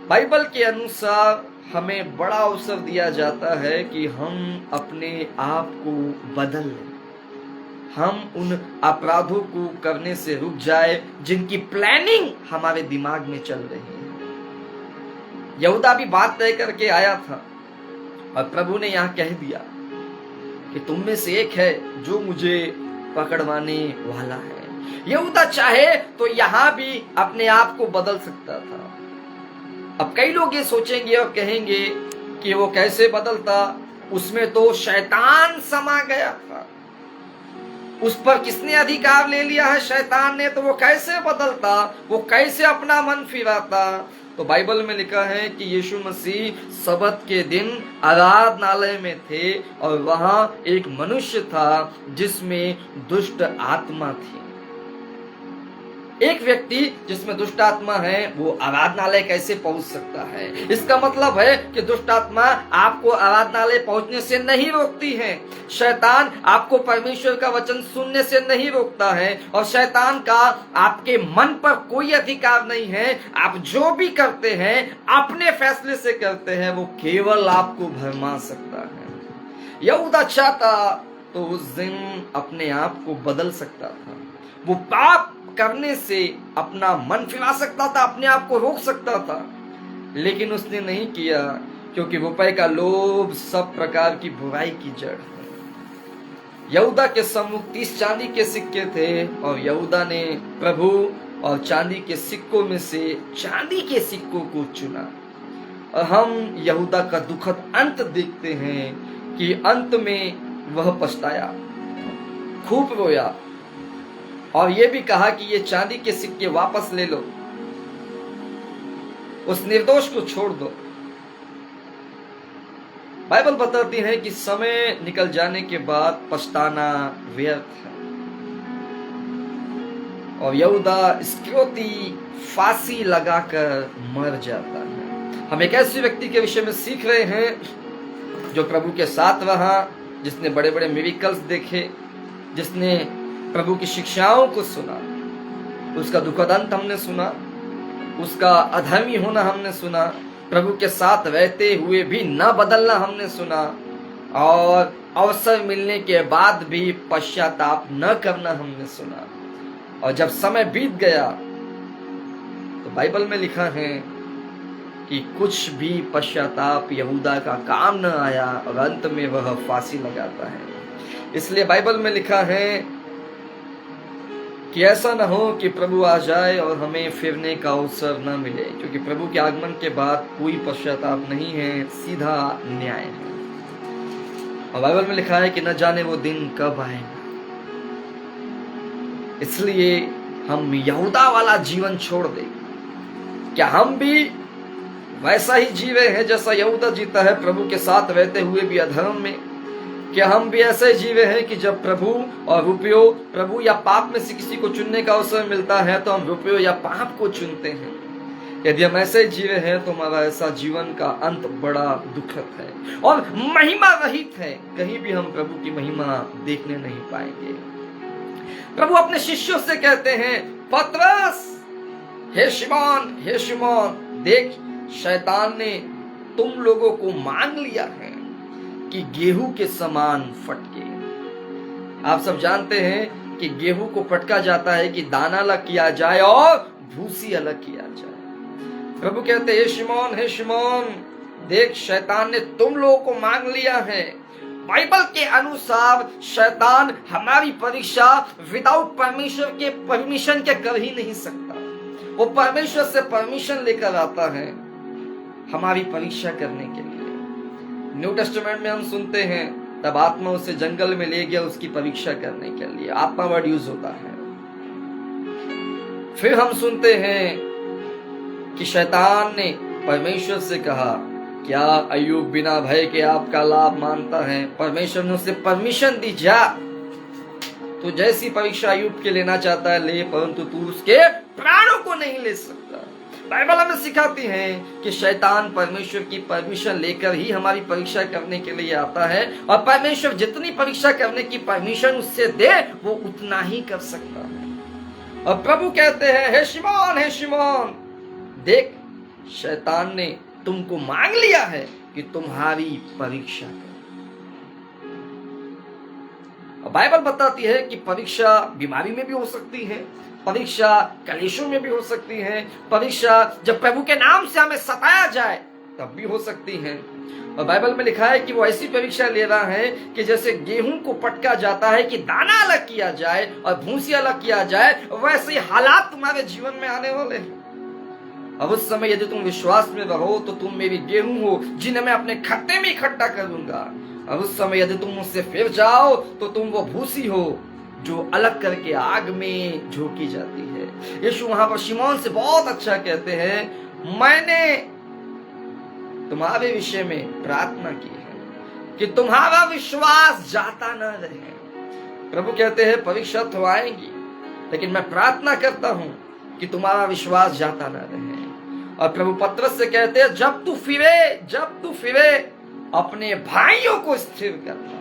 बाइबल के अनुसार हमें बड़ा अवसर दिया जाता है कि हम अपने आप को बदल लें, हम उन अपराधों को करने से रुक जाए जिनकी प्लानिंग हमारे दिमाग में चल रही है। यहूदा भी बात तय करके आया था, और प्रभु ने यहां कह दिया कि तुम में से एक है जो मुझे पकड़वाने वाला है। यहूदा चाहे तो यहां भी अपने आप को बदल सकता था। अब कई लोग ये सोचेंगे और कहेंगे कि वो कैसे बदलता, उसमें तो शैतान समा गया था, उस पर किसने अधिकार ले लिया है? शैतान ने। तो वो कैसे बदलता, वो कैसे अपना मन फिराता? तो बाइबल में लिखा है कि यीशु मसीह सब्त के दिन आराधनालय में थे, और वहां एक मनुष्य था जिसमें दुष्ट आत्मा थी। एक व्यक्ति जिसमें दुष्ट आत्मा है वो आराधनालय कैसे पहुंच सकता है? इसका मतलब है कि दुष्ट आत्मा आपको आराधनालय पहुंचने से नहीं रोकती है, शैतान आपको परमेश्वर का वचन सुनने से नहीं रोकता है, और शैतान का आपके मन पर कोई अधिकार नहीं है। आप जो भी करते हैं अपने फैसले से करते हैं, वो केवल आपको भरमा सकता है। यहूदा चाहता तो उस दिन अपने आप को बदल सकता था, वो पाप करने से अपना मन फिरा सकता था, अपने आप को रोक सकता था, लेकिन उसने नहीं किया, क्योंकि रुपए का लोभ सब प्रकार की बुराई की जड़ है। यहूदा के सम्मुख 30 चांदी के सिक्के थे, और यहूदा ने प्रभु और चांदी के सिक्कों में से चांदी के सिक्कों को चुना। और हम यहूदा का दुखद अंत देखते हैं कि अंत में वह पछताया, खूब रोया, और यह भी कहा कि ये चांदी के सिक्के वापस ले लो, उस निर्दोष को छोड़ दो। बाइबल बताती है कि समय निकल जाने के बाद पछताना व्यर्थ है, और यहूदा इस्करियोती फांसी लगाकर मर जाता है। हम एक ऐसे व्यक्ति के विषय में सीख रहे हैं जो प्रभु के साथ रहा, जिसने बड़े बड़े मिरेकल्स देखे, जिसने प्रभु की शिक्षाओं को सुना, उसका दुखद अंत हमने सुना, उसका अधर्मी होना हमने सुना, प्रभु के साथ रहते हुए भी न बदलना हमने सुना, और अवसर मिलने के बाद भी पश्चाताप न करना हमने सुना। और जब समय बीत गया तो बाइबल में लिखा है कि कुछ भी पश्चाताप यहूदा का काम न आया, और अंत में वह फांसी लगाता है। इसलिए बाइबल में लिखा है कि ऐसा न हो कि प्रभु आ जाए और हमें फिरने का अवसर न मिले, क्योंकि प्रभु के आगमन के बाद कोई पश्चाताप नहीं है, सीधा न्याय है। और बाइबल में लिखा है कि न जाने वो दिन कब आएगा। इसलिए हम यहूदा वाला जीवन छोड़ दें। क्या हम भी वैसा ही जी रहे हैं जैसा यहूदा जीता है, प्रभु के साथ रहते हुए भी अधर्म में? क्या हम भी ऐसे जीवे हैं कि जब प्रभु और रुपयों, प्रभु या पाप में से किसी को चुनने का अवसर मिलता है तो हम रुपयों या पाप को चुनते हैं? यदि हम ऐसे जी रहे हैं तो हमारा ऐसा जीवन का अंत बड़ा दुखद है और महिमा रहित है। कहीं भी हम प्रभु की महिमा देखने नहीं पाएंगे। प्रभु अपने शिष्यों से कहते हैं, पतरस, हे शिमोन, देख शैतान ने तुम लोगों को मांग लिया है कि गेहूं के समान फटके। आप सब जानते हैं कि गेहूं को फटका जाता है कि दाना अलग किया जाए और भूसी अलग किया जाए। प्रभु कहते हैं, हे शिमोन, देख शैतान ने तुम लोगों को मांग लिया है। बाइबल के अनुसार शैतान हमारी परीक्षा विदाउट परमेश्वर के परमिशन के कर ही नहीं सकता। वो परमेश्वर से परमिशन लेकर आता है हमारी परीक्षा करने के लिए। न्यू टेस्टामेंट में हम सुनते हैं, तब आत्मा उसे जंगल में ले गया उसकी परीक्षा करने के लिए। आत्मा वर्ड यूज होता है। फिर हम सुनते हैं कि शैतान ने परमेश्वर से कहा, क्या अय्यूब बिना भय के आपका लाभ मानता है? परमेश्वर ने उसे परमिशन दी, जा तो जैसी परीक्षा अय्यूब के लेना चाहता है ले, परंतु तू उसके प्राणों को नहीं ले सकता। बाइबल हमें सिखाती है कि शैतान परमेश्वर की परमिशन लेकर ही हमारी परीक्षा करने के लिए आता है, और परमेश्वर जितनी परीक्षा करने की परमिशन उससे दे वो उतना ही कर सकता है। और प्रभु कहते हैं, हे शिमोन, देख शैतान ने तुमको मांग लिया है कि तुम्हारी परीक्षा करे। बाइबल बताती है कि परीक्षा बीमारी में भी हो सकती है, परीक्षा कलेशों में भी हो सकती है, परीक्षा जब प्रभु के नाम से हमें सताया जाए तब भी हो सकती है। और बाइबल में लिखा है कि वो ऐसी परीक्षा ले रहा है कि जैसे गेहूं को पटका जाता है कि दाना अलग किया जाए और भूसी अलग किया जाए, वैसे हालात तुम्हारे जीवन में आने वाले हैं। अब उस समय यदि तुम विश्वास में रहो तो तुम मेरी गेहूं हो जिन्हें मैं अपने खत्ते में इकट्ठा करूंगा। और उस समय यदि तुम मुझसे फिर जाओ तो तुम वो भूसी हो जो अलग करके आग में झोंकी जाती है। यीशु वहां पर शिमोन से बहुत अच्छा कहते हैं, मैंने तुम्हारे विषय में प्रार्थना की है कि तुम्हारा विश्वास जाता न रहे। प्रभु कहते हैं परीक्षा तो आएंगी, लेकिन मैं प्रार्थना करता हूं कि तुम्हारा विश्वास जाता न रहे। और प्रभु पतरस से कहते हैं, जब तू फिरे अपने भाइयों को स्थिर करना।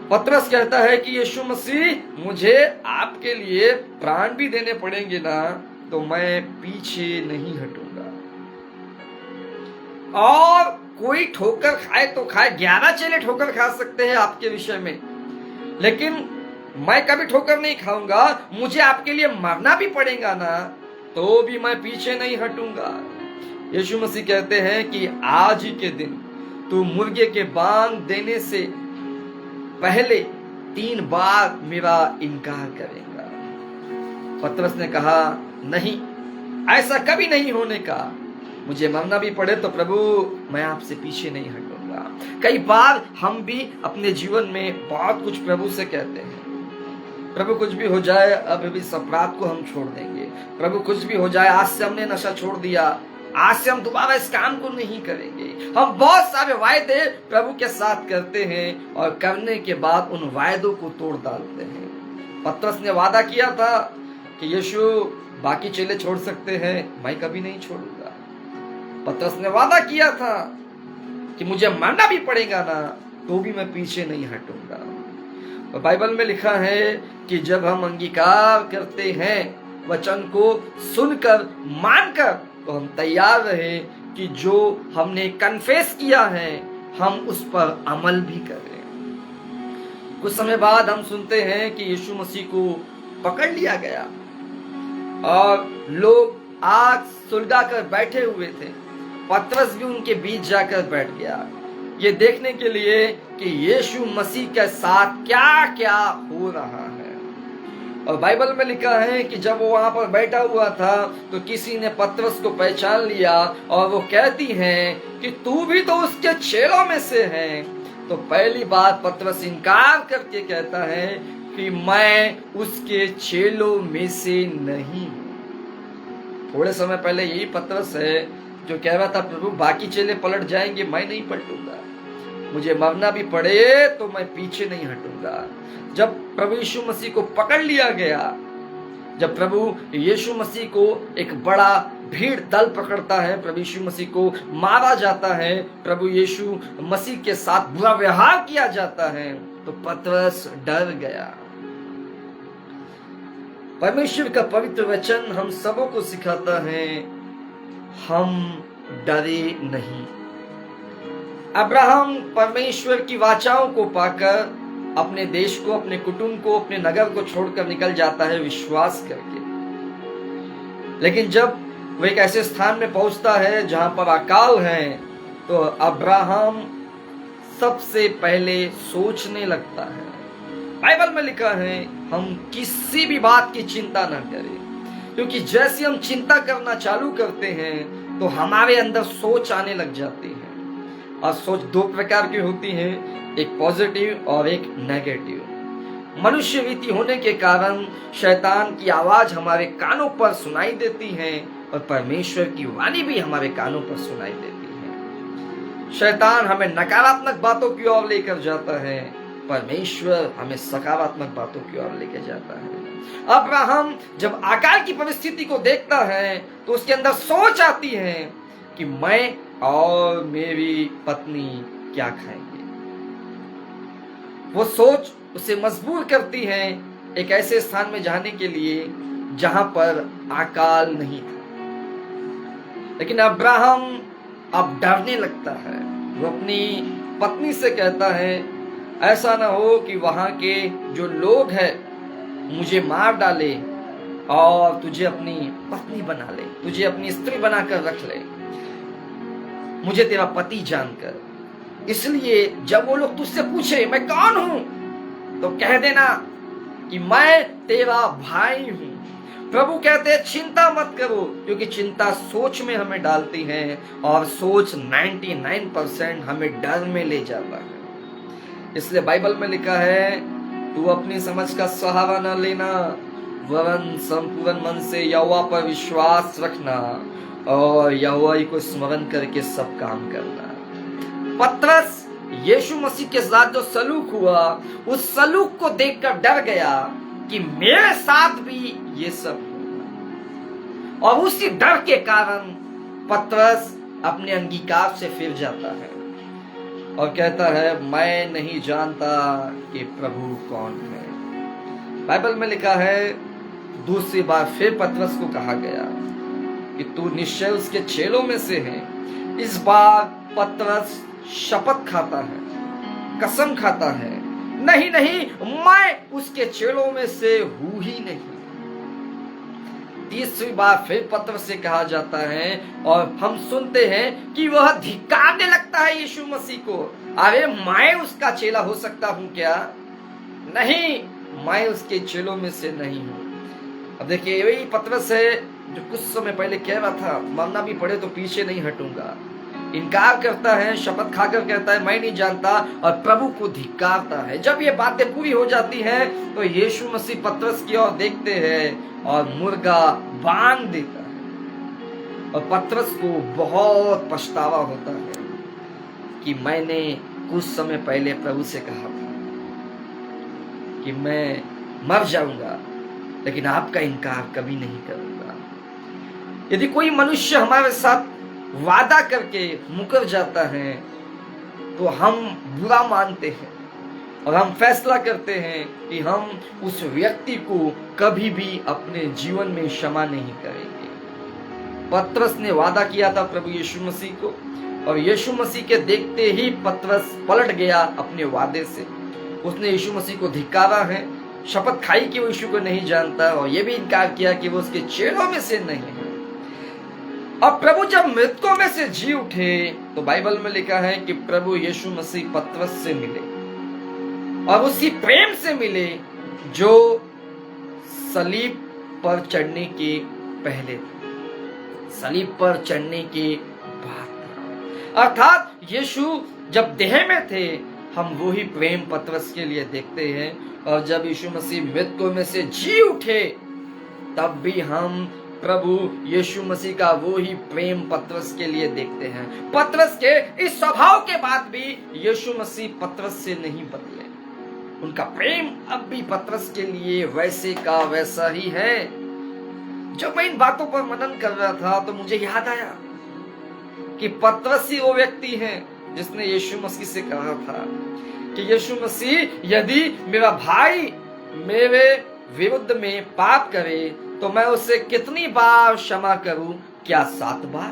पतरस कहता है कि यीशु मसीह, मुझे आपके लिए प्राण भी देने पड़ेंगे ना तो मैं पीछे नहीं हटूंगा। और कोई ठोकर खाए तो खाए, 11 चेले ठोकर खा सकते हैं आपके विषय में, लेकिन मैं कभी ठोकर नहीं खाऊंगा। मुझे आपके लिए मरना भी पड़ेगा ना तो भी मैं पीछे नहीं हटूंगा। यीशु मसीह कहते हैं कि आज ही के दिन तू मुर्गे के बांग देने से पहले 3 बार मेरा इनकार करेगा। पतरस ने कहा, नहीं, ऐसा कभी नहीं होने का। मुझे मरना भी पड़े तो प्रभु मैं आपसे पीछे नहीं हटूंगा। कई बार हम भी अपने जीवन में बहुत कुछ प्रभु से कहते हैं, प्रभु कुछ भी हो जाए अब इस अपराध को हम छोड़ देंगे। प्रभु कुछ भी हो जाए, आज से हमने नशा छोड़ दिया, आज से हम दोबारा इस काम को नहीं करेंगे। हम बहुत सारे वायदे प्रभु के साथ करते हैं और करने के बाद उन वायदों को तोड़ डालते हैं। पतरस ने वादा किया था कि यीशु बाकी चेले छोड़ सकते हैं, मैं कभी नहीं छोड़ूंगा। पतरस ने वादा किया था कि मुझे मरना भी पड़ेगा ना तो भी मैं पीछे नहीं हटूंगा। और बाइबल में लिखा है कि जब हम अंगीकार करते हैं वचन को सुनकर मानकर, तो हम तैयार रहे कि जो हमने कन्फेस किया है हम उस पर अमल भी करें। कुछ समय बाद हम सुनते हैं कि यीशु मसीह को पकड़ लिया गया और लोग आग सुलगाकर बैठे हुए थे। पतरस भी उनके बीच जाकर बैठ गया, ये देखने के लिए कि यीशु मसीह के साथ क्या क्या हो रहा है। और बाइबल में लिखा है कि जब वो वहां पर बैठा हुआ था तो किसी ने पतरस को पहचान लिया और वो कहती हैं कि तू भी तो उसके चेलों में से है। तो पहली बात पतरस इनकार करके कहता है कि मैं उसके चेलों में से नहीं हूं। थोड़े समय पहले यही पतरस है जो कह रहा था प्रभु बाकी चेले पलट जाएंगे, मैं नहीं पलटूंगा, मुझे मरना भी पड़े तो मैं पीछे नहीं हटूंगा। जब प्रभु यीशु मसीह को पकड़ लिया गया जब प्रभु यीशु मसीह को एक बड़ा भीड़ दल पकड़ता है, प्रभु यीशु मसीह को मारा जाता है, प्रभु यीशु मसीह के साथ बुरा व्यवहार किया जाता है, तो पतरस डर गया। परमेश्वर का पवित्र वचन हम सबों को सिखाता है, हम डरे नहीं। अब्राहम परमेश्वर की वाचाओं को पाकर अपने देश को, अपने कुटुंब को, अपने नगर को छोड़कर निकल जाता है विश्वास करके। लेकिन जब वह एक ऐसे स्थान में पहुंचता है जहां पर अकाल है, तो अब्राहम सबसे पहले सोचने लगता है। बाइबल में लिखा है, हम किसी भी बात की चिंता न करें, क्योंकि जैसे हम चिंता करना चालू करते हैं तो हमारे अंदर सोच आने लग जाती है। और सोच दो प्रकार की होती है, एक पॉजिटिव और एक नेगेटिव। मनुष्य रीति होने के कारण शैतान की आवाज हमारे कानों पर सुनाई देती है और परमेश्वर की वाणी भी हमारे कानों पर सुनाई देती है। शैतान हमें नकारात्मक बातों की ओर लेकर जाता है, परमेश्वर हमें सकारात्मक बातों की ओर लेकर जाता है। अब्राहम जब अकाल की परिस्थिति को देखता है तो उसके अंदर सोच आती है कि मैं और मेरी पत्नी क्या खाएंगे। वो सोच उसे मजबूर करती है एक ऐसे स्थान में जाने के लिए जहां पर अकाल नहीं था। लेकिन अब्राहम अब डरने लगता है। वो अपनी पत्नी से कहता है, ऐसा ना हो कि वहां के जो लोग हैं मुझे मार डाले और तुझे अपनी पत्नी बना ले, तुझे अपनी स्त्री बनाकर रख ले, मुझे तेरा पति जानकर। इसलिए जब वो लोग तुझसे पूछे मैं कौन हूं, तो कह देना कि मैं तेरा भाई हूं। प्रभु कहते हैं चिंता मत करो, क्योंकि चिंता सोच में हमें डालती है और सोच 99% हमें डर में ले जाता है। इसलिए बाइबल में लिखा है, तू अपनी समझ का सहारा न लेना, वरन संपूर्ण मन से यहोवा पर विश्वास रखना और यहोवा को स्मरण करके सब काम करना। पतरस यीशु मसीह के साथ जो सलूक हुआ, उस सलूक को देखकर डर गया कि मेरे साथ भी ये सब हुआ। और उसी डर के कारण पतरस अपने अंगीकार से फिर जाता है और कहता है, मैं नहीं जानता कि प्रभु कौन है। बाइबल में लिखा है, दूसरी बार फिर पतरस को कहा गया कि तू निश्चय उसके चेलों में से है। इस बार पतरस शपथ खाता है, कसम खाता है, नहीं नहीं, मैं उसके चेलों में से हूं ही नहीं। तीसरी बार फिर पतरस से कहा जाता है और हम सुनते हैं कि वह धिक्कारने लगता है यीशु मसीह को। अरे मैं उसका चेला हो सकता हूं क्या? नहीं, मैं उसके चेलों में से नहीं हूं। अब देखिए, वही पतरस है जो कुछ समय पहले कह रहा था, मरना भी पड़े तो पीछे नहीं हटूंगा। इनकार करता है, शपथ खाकर कहता है मैं नहीं जानता, और प्रभु को धिक्कारता है। जब ये बातें पूरी हो जाती हैं तो यीशु मसीह पतरस की ओर देखते हैं और मुर्गा बांध देता है। और पतरस को बहुत पछतावा होता है कि मैंने कुछ समय पहले प्रभु से कहा था कि मैं मर जाऊंगा, लेकिन आपका इनकार कभी नहीं करूंगा। यदि कोई मनुष्य हमारे साथ वादा करके मुकर जाता है तो हम बुरा मानते हैं और हम फैसला करते हैं कि हम उस व्यक्ति को कभी भी अपने जीवन में क्षमा नहीं करेंगे। पतरस ने वादा किया था प्रभु यीशु मसीह को, और यीशु मसीह के देखते ही पतरस पलट गया अपने वादे से। उसने यीशु मसीह को धिक्कारा है, शपथ खाई कि वो यीशु को नहीं जानता, और यह भी इनकार किया कि वो उसके चेलों में से नहीं है। अब प्रभु जब मृतकों में से जी उठे तो बाइबल में लिखा है कि प्रभु यीशु मसीह पतरस से मिले और उसी प्रेम से मिले जो सलीब पर चढ़ने के पहले थे, सलीब पर चढ़ने के बाद। अर्थात यीशु जब देह में थे, हम वही प्रेम पतरस के लिए देखते हैं, और जब यीशु मसीह मृतकों में से जी उठे तब भी हम प्रभु यीशु मसीह का वो ही प्रेम पतरस के लिए देखते हैं। पतरस के इस स्वभाव के बाद भी यीशु मसीह पतरस से नहीं बदले। उनका प्रेम अब भी पतरस के लिए वैसे का वैसा ही है। जब मैं इन बातों पर मनन कर रहा था तो मुझे याद आया कि पतरस ही वो व्यक्ति है जिसने यीशु मसीह से कहा था कि यीशु मसीह, यदि मेरा भाई मेरे विरुद्ध में पाप करे तो मैं उसे कितनी बार क्षमा करूं? क्या 7 बार?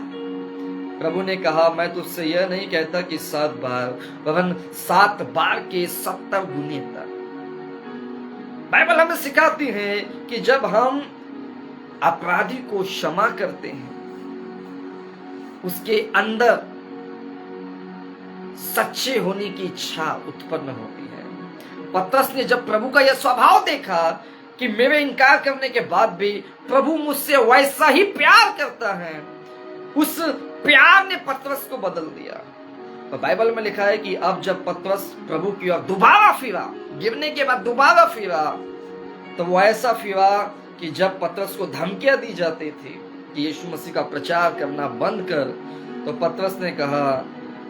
प्रभु ने कहा, मैं तुझसे यह नहीं कहता कि 7 बार, वरन 7 बार के 70 गुने तक। बाइबल हमें सिखाती है कि जब हम अपराधी को क्षमा करते हैं, उसके अंदर सच्चे होने की इच्छा उत्पन्न होती है। पतरस ने जब प्रभु का यह स्वभाव देखा कि मेरे इनकार करने के बाद भी प्रभु मुझसे वैसा ही प्यार करता है, उस प्यार ने पतरस को बदल दिया। तो बाइबल में लिखा है कि अब जब पतरस प्रभु की ओर दोबारा फिरा, गिरने के बाद दोबारा फिरा, तो वो ऐसा फिरा कि जब पतरस को धमकियां दी जाती थी कि यीशु मसीह का प्रचार करना बंद कर, तो पतरस ने कहा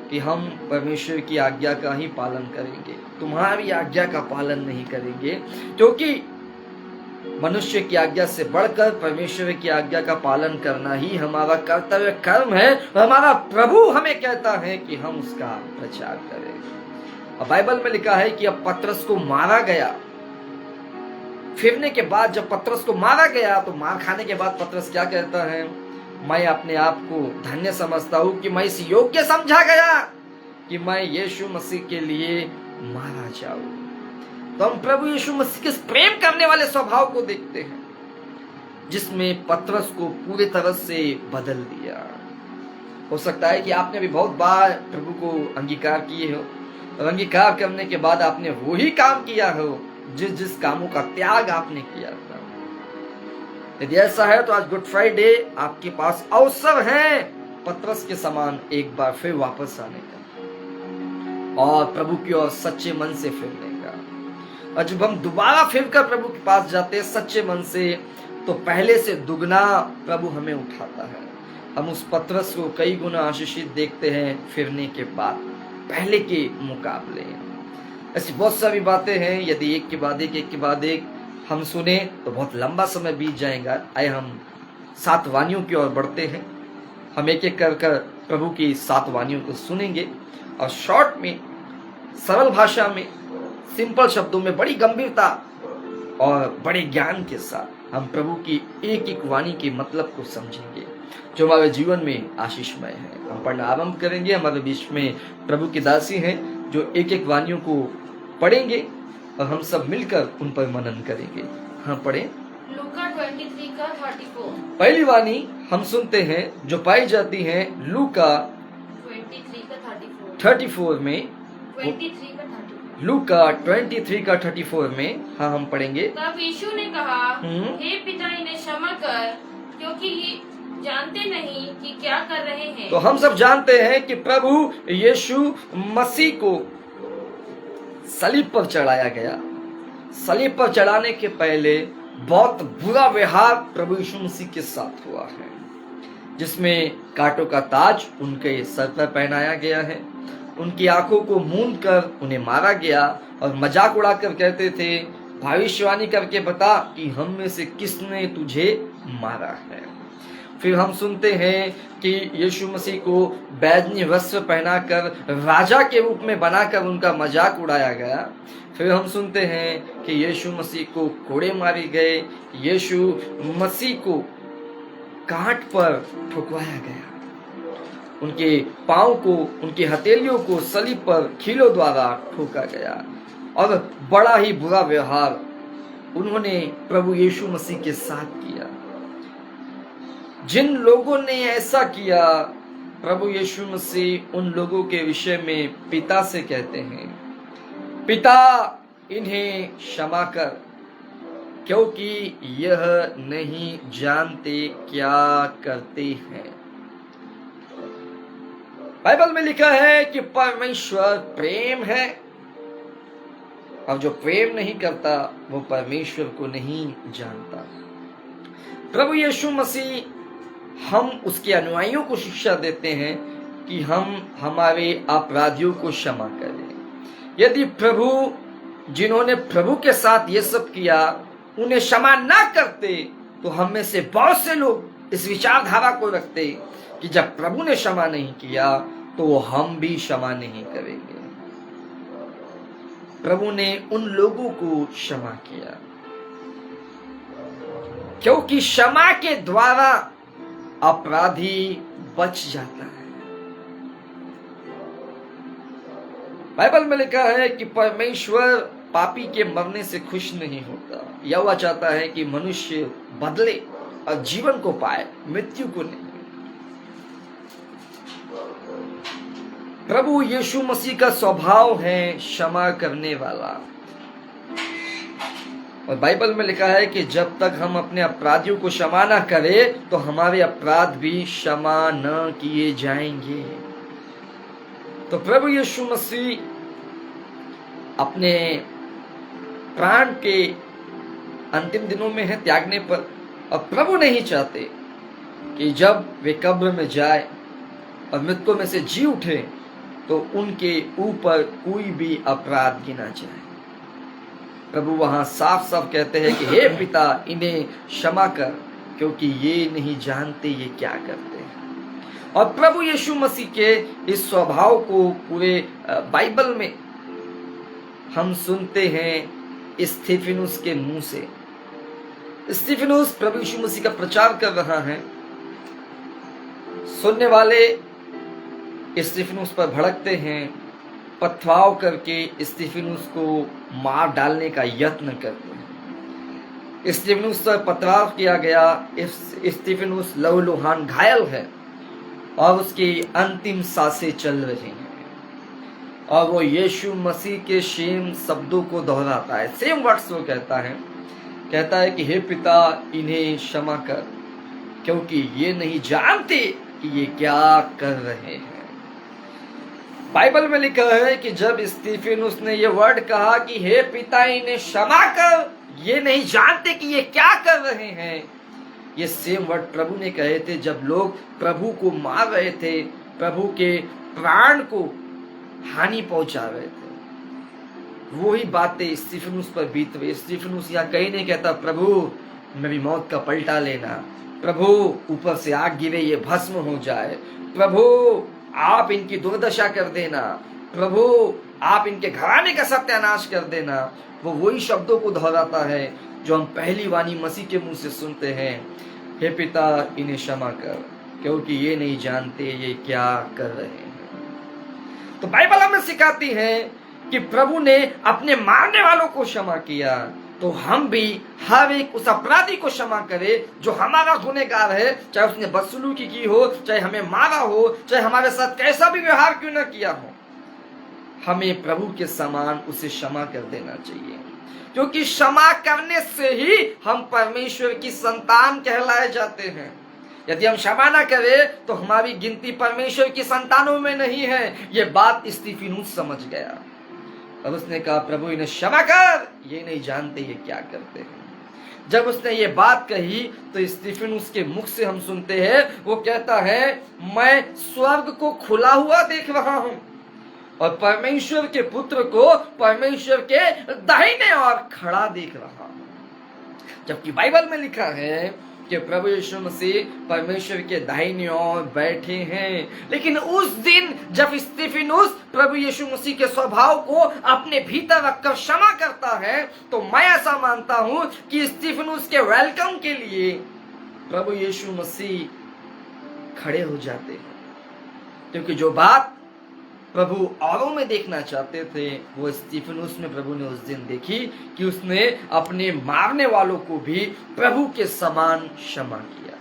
कि हम परमेश्वर की आज्ञा का ही पालन करेंगे, तुम्हारी आज्ञा का पालन नहीं करेंगे, क्योंकि मनुष्य की आज्ञा से बढ़कर परमेश्वर की आज्ञा का पालन करना ही हमारा कर्तव्य कर्म है। और हमारा प्रभु हमें कहता है कि हम उसका प्रचार करें। और बाइबल में लिखा है कि अब पतरस को मारा गया। फिरने के बाद जब पतरस को मारा गया तो मार खाने के बाद पतरस क्या कहता है? मैं अपने आप को धन्य समझता हूं कि मैं इस योग्य समझा गया कि मैं यीशु मसीह के लिए मारा जाऊं। तो हम प्रभु यीशु मसीह के प्रेम करने वाले स्वभाव को देखते हैं, जिसमें पतरस को पूरी तरह से बदल दिया। हो सकता है कि आपने भी बहुत बार प्रभु को अंगीकार किए हो, और अंगीकार करने के बाद आपने वही काम किया हो जिस कामों का त्याग आपने किया था। यदि ऐसा है तो आज गुड फ्राइडे आपके पास अवसर है पतरस के समान एक बार फिर वापस आने का और प्रभु की ओर सच्चे मन से फिरने का। और जब हम दोबारा फिरकर प्रभु के पास जाते हैं सच्चे मन से, तो पहले से दुगना प्रभु हमें उठाता है। हम उस पतरस को कई गुना आशीषित देखते हैं फिरने के बाद पहले के मुकाबले। ऐसी बहुत सारी बातें हैं, यदि एक के बाद एक हम सुने तो बहुत लंबा समय बीत जाएगा। आए हम 7 वाणियों की ओर बढ़ते हैं। हम एक एक कर प्रभु की 7 वाणियों को सुनेंगे और शॉर्ट में, सरल भाषा में, सिंपल शब्दों में, बड़ी गंभीरता और बड़े ज्ञान के साथ हम प्रभु की एक एक वाणी के मतलब को समझेंगे, जो हमारे जीवन में आशीषमय है। हम पढ़ना आरंभ करेंगे। हमारे बीच में प्रभु की दासी हैं जो एक एक वाणियों को पढ़ेंगे और हम सब मिलकर उन पर मनन करेंगे। हाँ, पढ़े लूका 23 का 34। पहली वाणी हम सुनते हैं जो पाई जाती है लूका 23 का 34 में। 23 का 34। लूका 23 का 34 में। हाँ, हम पढ़ेंगे। तब यीशु ने कहा, हे पिता, इन्हें क्षमा कर, क्योंकि ये जानते नहीं कि क्या कर रहे हैं। तो हम सब जानते हैं कि प्रभु यीशु मसीह को सलीब पर चढ़ाया गया। सलीब पर चढ़ाने के पहले बहुत बुरा व्यवहार प्रभु यीशु मसीह के साथ हुआ है, जिसमें कांटों का ताज उनके सर पर पहनाया गया है, उनकी आंखों को मूंद कर उन्हें मारा गया और मजाक उड़ाकर कहते थे, भविष्यवाणी करके बता कि हम में से किसने तुझे मारा है। फिर हम सुनते हैं कि यीशु मसीह को बैजनी वस्त्र पहनाकर राजा के रूप में बनाकर उनका मजाक उड़ाया गया। फिर हम सुनते हैं कि यीशु मसीह को कोड़े मारे गए, यीशु मसीह को कांट पर ठुकवाया गया, उनके पांव को, उनकी हथेलियों को सलीब पर खीलों द्वारा ठोका गया और बड़ा ही बुरा व्यवहार उन्होंने प्रभु यीशु मसीह के साथ किया। जिन लोगों ने ऐसा किया, प्रभु यीशु मसीह उन लोगों के विषय में पिता से कहते हैं, पिता इन्हें क्षमा कर, क्योंकि यह नहीं जानते क्या करते हैं। बाइबल में लिखा है कि परमेश्वर प्रेम है, और जो प्रेम नहीं करता वो परमेश्वर को नहीं जानता। प्रभु यीशु मसीह हम उसके अनुयायियों को शिक्षा देते हैं कि हम हमारे अपराधियों को क्षमा करें। यदि प्रभु, जिन्होंने प्रभु के साथ ये सब किया, उन्हें क्षमा ना करते तो हम में से बहुत से लोग इस विचारधारा को रखते कि जब प्रभु ने क्षमा नहीं किया तो हम भी क्षमा नहीं करेंगे। प्रभु ने उन लोगों को क्षमा किया क्योंकि क्षमा के द्वारा अपराधी बच जाता है। बाइबल में लिखा है कि परमेश्वर पापी के मरने से खुश नहीं होता। यहोवा चाहता है कि मनुष्य बदले और जीवन को पाए, मृत्यु को नहीं। प्रभु यीशु मसीह का स्वभाव है क्षमा करने वाला। और बाइबल में लिखा है कि जब तक हम अपने अपराधियों को क्षमा न करें तो हमारे अपराध भी क्षमा न किए जाएंगे। तो प्रभु यीशु मसीह अपने प्राण के अंतिम दिनों में है त्यागने पर, और प्रभु नहीं चाहते कि जब वे कब्र में जाए और मृतकों में से जी उठे तो उनके ऊपर कोई भी अपराध गिना जाए। प्रभु वहां साफ साफ कहते हैं कि हे पिता इन्हें क्षमा कर क्योंकि ये नहीं जानते ये क्या करते हैं। और प्रभु यीशु मसीह के इस स्वभाव को पूरे बाइबल में हम सुनते हैं स्तिफनुस के मुंह से। स्तिफनुस प्रभु यीशु मसीह का प्रचार कर रहा है। सुनने वाले स्तिफनुस पर भड़कते हैं, पथराव करके स्तिफनुस को मार डालने का यत्न करते हैं। स्तिफनुस पर पथराव किया गया। स्तिफनुस लहूलुहान घायल है और उसकी अंतिम सांसें चल रही हैं और वो यीशु मसीह के सेम शब्दों को दोहराता है, सेम वर्ड्स वो कहता है कि हे पिता इन्हें क्षमा कर क्योंकि ये नहीं जानते कि ये क्या कर रहे हैं। बाइबल में लिखा है कि जब स्तिफनुस ने ये वर्ड कहा कि हे पिता इन्हें क्षमा कर, ये नहीं जानते कि ये क्या कर रहे हैं, ये सेम वर्ड प्रभु ने कहे थे जब लोग प्रभु को मार रहे थे, प्रभु के प्राण को हानि पहुंचा रहे थे। वही बातें स्तिफनुस पर बीत रही। स्तिफनुस यहाँ कहीं नहीं कहता प्रभु मेरी मौत का पलटा लेना, प्रभु ऊपर से आग गिरे ये भस्म हो जाए, प्रभु आप इनकी दुर्दशा कर देना, प्रभु आप इनके घराने का सत्यानाश कर देना। वो वही शब्दों को दोहराता है जो हम पहली वाणी मसीह के मुंह से सुनते हैं, हे पिता इन्हें क्षमा कर क्योंकि ये नहीं जानते ये क्या कर रहे हैं। तो बाइबल हमें सिखाती है कि प्रभु ने अपने मारने वालों को क्षमा किया, तो हम भी हर एक उस अपराधी को क्षमा करें जो हमारा गुनहगार है, चाहे उसने बदसलूकी की हो, चाहे हमें मारा हो, चाहे हमारे साथ कैसा भी व्यवहार क्यों न किया हो, हमें प्रभु के समान उसे क्षमा कर देना चाहिए। क्योंकि क्षमा करने से ही हम परमेश्वर की संतान कहलाए जाते हैं। यदि हम क्षमा ना करें तो हमारी गिनती परमेश्वर की संतानों में नहीं है। ये बात स्तिफनुस समझ गया और उसने कहा प्रभु इन्हें क्षमा कर, ये नहीं जानते ये क्या करते हैं। जब उसने ये बात कही तो स्तिफनुस के मुख से हम सुनते हैं वो कहता है मैं स्वर्ग को खुला हुआ देख रहा हूं और परमेश्वर के पुत्र को परमेश्वर के दाहिने ओर खड़ा देख रहा हूं। जबकि बाइबल में लिखा है कि प्रभु यीशु मसीह परमेश्वर के दाहिने ओर बैठे हैं। लेकिन उस दिन जब स्तिफनुस प्रभु यीशु मसीह के स्वभाव को अपने भीतर रखकर क्षमा करता है तो मैं ऐसा मानता हूं कि स्तिफनुस के वेलकम के लिए प्रभु यीशु मसीह खड़े हो जाते हैं। क्योंकि जो बात प्रभु औरों में देखना चाहते थे वो स्तिफनुस में प्रभु ने उस दिन देखी कि उसने अपने मारने वालों को भी प्रभु के समान क्षमा किया।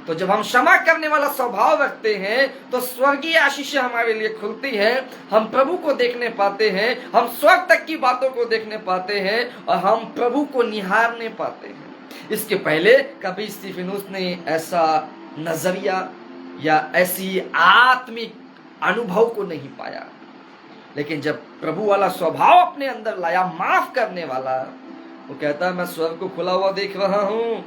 तो जब हम क्षमा करने वाला स्वभाव रखते हैं तो स्वर्गीय आशीष हमारे लिए खुलती है, हम प्रभु को देखने पाते हैं, हम स्वर्ग तक की बातों को देखने पाते हैं और हम प्रभु को निहारने पाते हैं। इसके पहले कभी स्तिफनुस ने ऐसा नजरिया या ऐसी आत्मिक अनुभव को नहीं पाया। लेकिन जब प्रभु वाला स्वभाव अपने अंदर लाया, माफ करने वाला, वो कहता है मैं स्वर्ग को खुला हुआ देख रहा हूं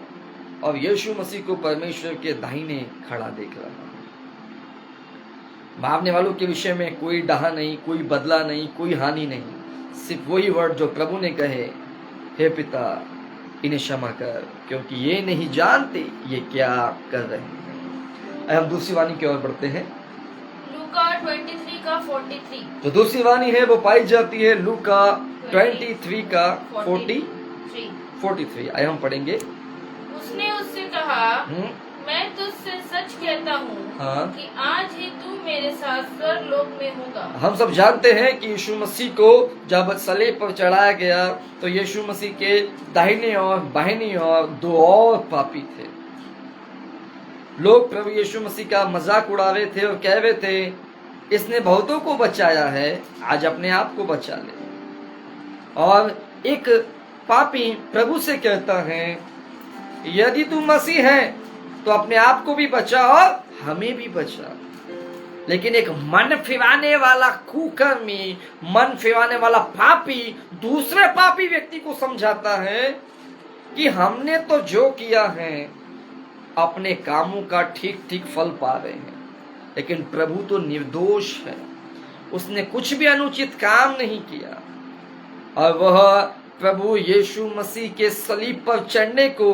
और यीशु मसीह को परमेश्वर के दाहिने खड़ा देख रहा हूं। मारने वालों के विषय में कोई डहा नहीं, कोई बदला नहीं, कोई हानि नहीं, सिर्फ वही वर्ड जो प्रभु ने कहे, हे पिता इन्हें क्षमा कर, क्योंकि ये नहीं जानते ये क्या कर रहे हैं। अब हम दूसरी वाणी की ओर बढ़ते हैं। लूका 23 का 43। तो दूसरी वाणी है वो पाई जाती है लूका 23 का 43। आइए हम पढ़ेंगे। उसने उससे कहा, मैं तुझसे सच कहता हूँ कि आज ही तू मेरे साथ स्वर्गलोक में होगा। हम सब जानते हैं कि यीशु मसीह को जब सलीब पर चढ़ाया गया तो यीशु मसीह के दाहिने और बाहिनी और दो और पापी थे। लोग प्रभु यीशु मसीह का मजाक उड़ावे थे और कह रहे थे, इसने बहुतों को बचाया है, आज अपने आप को बचा ले। और एक पापी प्रभु से कहता है, यदि तू मसीह है तो अपने आप को भी बचा और हमें भी बचा। लेकिन एक मन फिराने वाला कुकर्मी, मन फिराने वाला पापी दूसरे पापी व्यक्ति को समझाता है कि हमने तो जो किया है अपने कामों का ठीक ठीक फल पा रहे हैं, लेकिन प्रभु तो निर्दोष है, उसने कुछ भी अनुचित काम नहीं किया। और वह प्रभु यीशु मसीह के सलीब पर चढ़ने को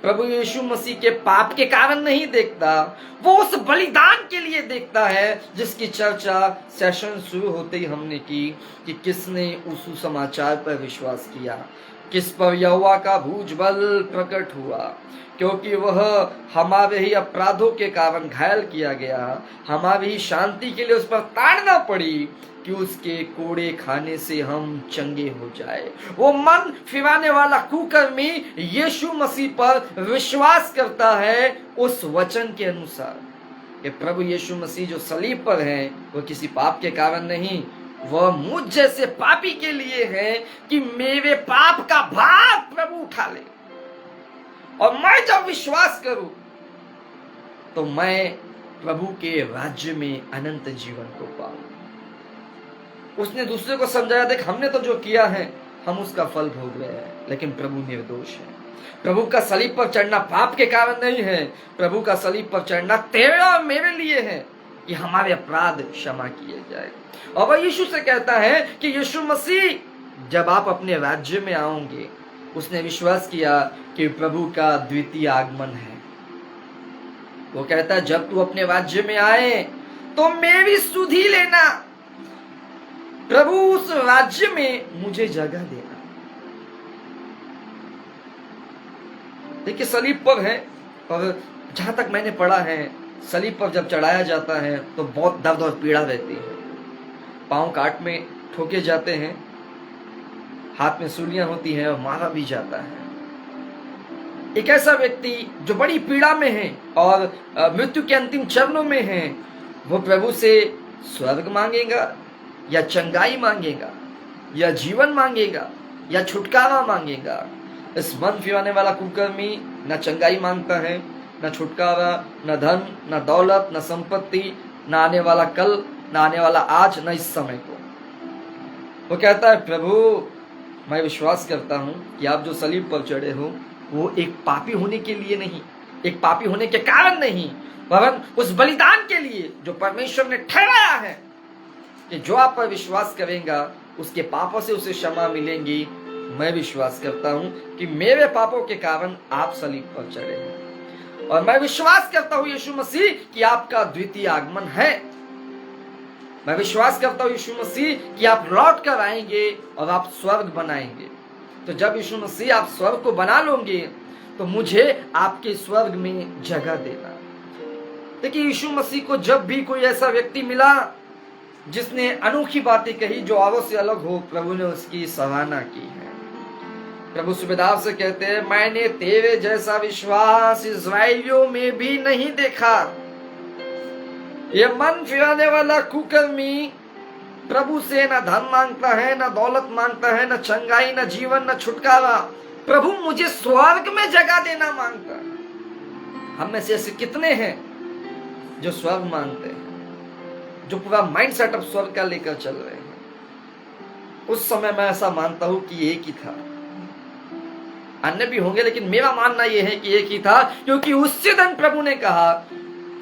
प्रभु यीशु मसीह के पाप के कारण नहीं देखता, वो उस बलिदान के लिए देखता है जिसकी चर्चा सेशन शुरू होते ही हमने की कि किसने उस सुसमाचार पर विश्वास किया, किस पर यहोवा का भुजबल प्रकट हुआ, क्योंकि वह हमारे ही अपराधों के कारण घायल किया गया, हमारी ही शांति के लिए उस पर ताड़ना पड़ी कि उसके कोड़े खाने से हम चंगे हो जाए। वो मन फिराने वाला कुकर्मी यीशु मसीह पर विश्वास करता है उस वचन के अनुसार कि प्रभु यीशु मसीह जो सलीब पर है वो किसी पाप के कारण नहीं, वह मुझ जैसे पापी के लिए है कि मेरे पाप का भार प्रभु उठा ले। और मैं जब विश्वास करूं तो मैं प्रभु के राज्य में अनंत जीवन को पाऊं। उसने दूसरे को समझाया, देख हमने तो जो किया है हम उसका फल भोग रहे हैं, लेकिन प्रभु निर्दोष है। प्रभु का सलीब पर चढ़ना पाप के कारण नहीं है, प्रभु का सलीब पर चढ़ना तेरे और मेरे लिए है कि हमारे अपराध क्षमा किए जाए। और वह यीशु से कहता है कि यीशु मसीह जब आप अपने राज्य में आओगे, उसने विश्वास किया कि प्रभु का द्वितीय आगमन है। वो कहता है जब तू अपने राज्य में आए तो मेरी सुधि लेना, प्रभु उस राज्य में मुझे जगह देना। देखिए सलीब पर है, और जहां तक मैंने पढ़ा है सलीब पर जब चढ़ाया जाता है तो बहुत दर्द और पीड़ा रहती है, पांव काट में ठोके जाते हैं, हाथ में सूलियां होती हैं और मारा भी जाता है। एक ऐसा व्यक्ति जो बड़ी पीड़ा में है और मृत्यु के अंतिम चरणों में है, वो प्रभु से स्वर्ग मांगेगा या चंगाई मांगेगा या जीवन मांगेगा या छुटकारा मांगेगा। इस मन फिराने वाला कुकर्मी न चंगाई मांगता है, न छुटकारा, न धन, न दौलत, न संपत्ति, न आने वाला कल, न आने वाला आज, न इस समय को। वो कहता है प्रभु मैं विश्वास करता हूं कि आप जो सलीब पर चढ़े हो वो एक पापी होने के लिए नहीं, एक पापी होने के कारण नहीं, वरन उस बलिदान के लिए जो परमेश्वर ने ठहराया है कि जो आप पर विश्वास करेगा उसके पापों से उसे क्षमा मिलेंगी। मैं विश्वास करता हूं कि मेरे पापों के कारण आप सलीब पर चढ़े हैं, और मैं विश्वास करता हूं यीशु मसीह कि आपका द्वितीय आगमन है। मैं विश्वास करता हूं यीशु मसीह कि आप लौट कर आएंगे और आप स्वर्ग बनाएंगे। तो जब यीशु मसीह आप स्वर्ग को बना लोगे तो मुझे आपके स्वर्ग में जगह देना। देखिए यीशु मसीह को जब भी कोई ऐसा व्यक्ति मिला जिसने अनोखी बातें कही जो औरों से अलग हो, प्रभु ने उसकी सराहना की है। प्रभु सूबेदार से कहते हैं मैंने तेरे जैसा विश्वास इस्राएलियों में भी नहीं देखा। ये मन फिराने वाला कुकर्मी प्रभु से न धन मांगता है, न दौलत मांगता है, न चंगाई, न जीवन, न छुटकारा, प्रभु मुझे स्वर्ग में जगह देना मांगता है। हम में से ऐसे कितने हैं जो स्वर्ग मांगते हैं, जो पूरा माइंड सेटअप स्वर्ग का लेकर चल रहे हैं। उस समय मैं ऐसा मानता हूं कि एक ही था, अन्य भी होंगे, लेकिन मेरा मानना यह है कि एक ही था, क्योंकि उसी दिन प्रभु ने कहा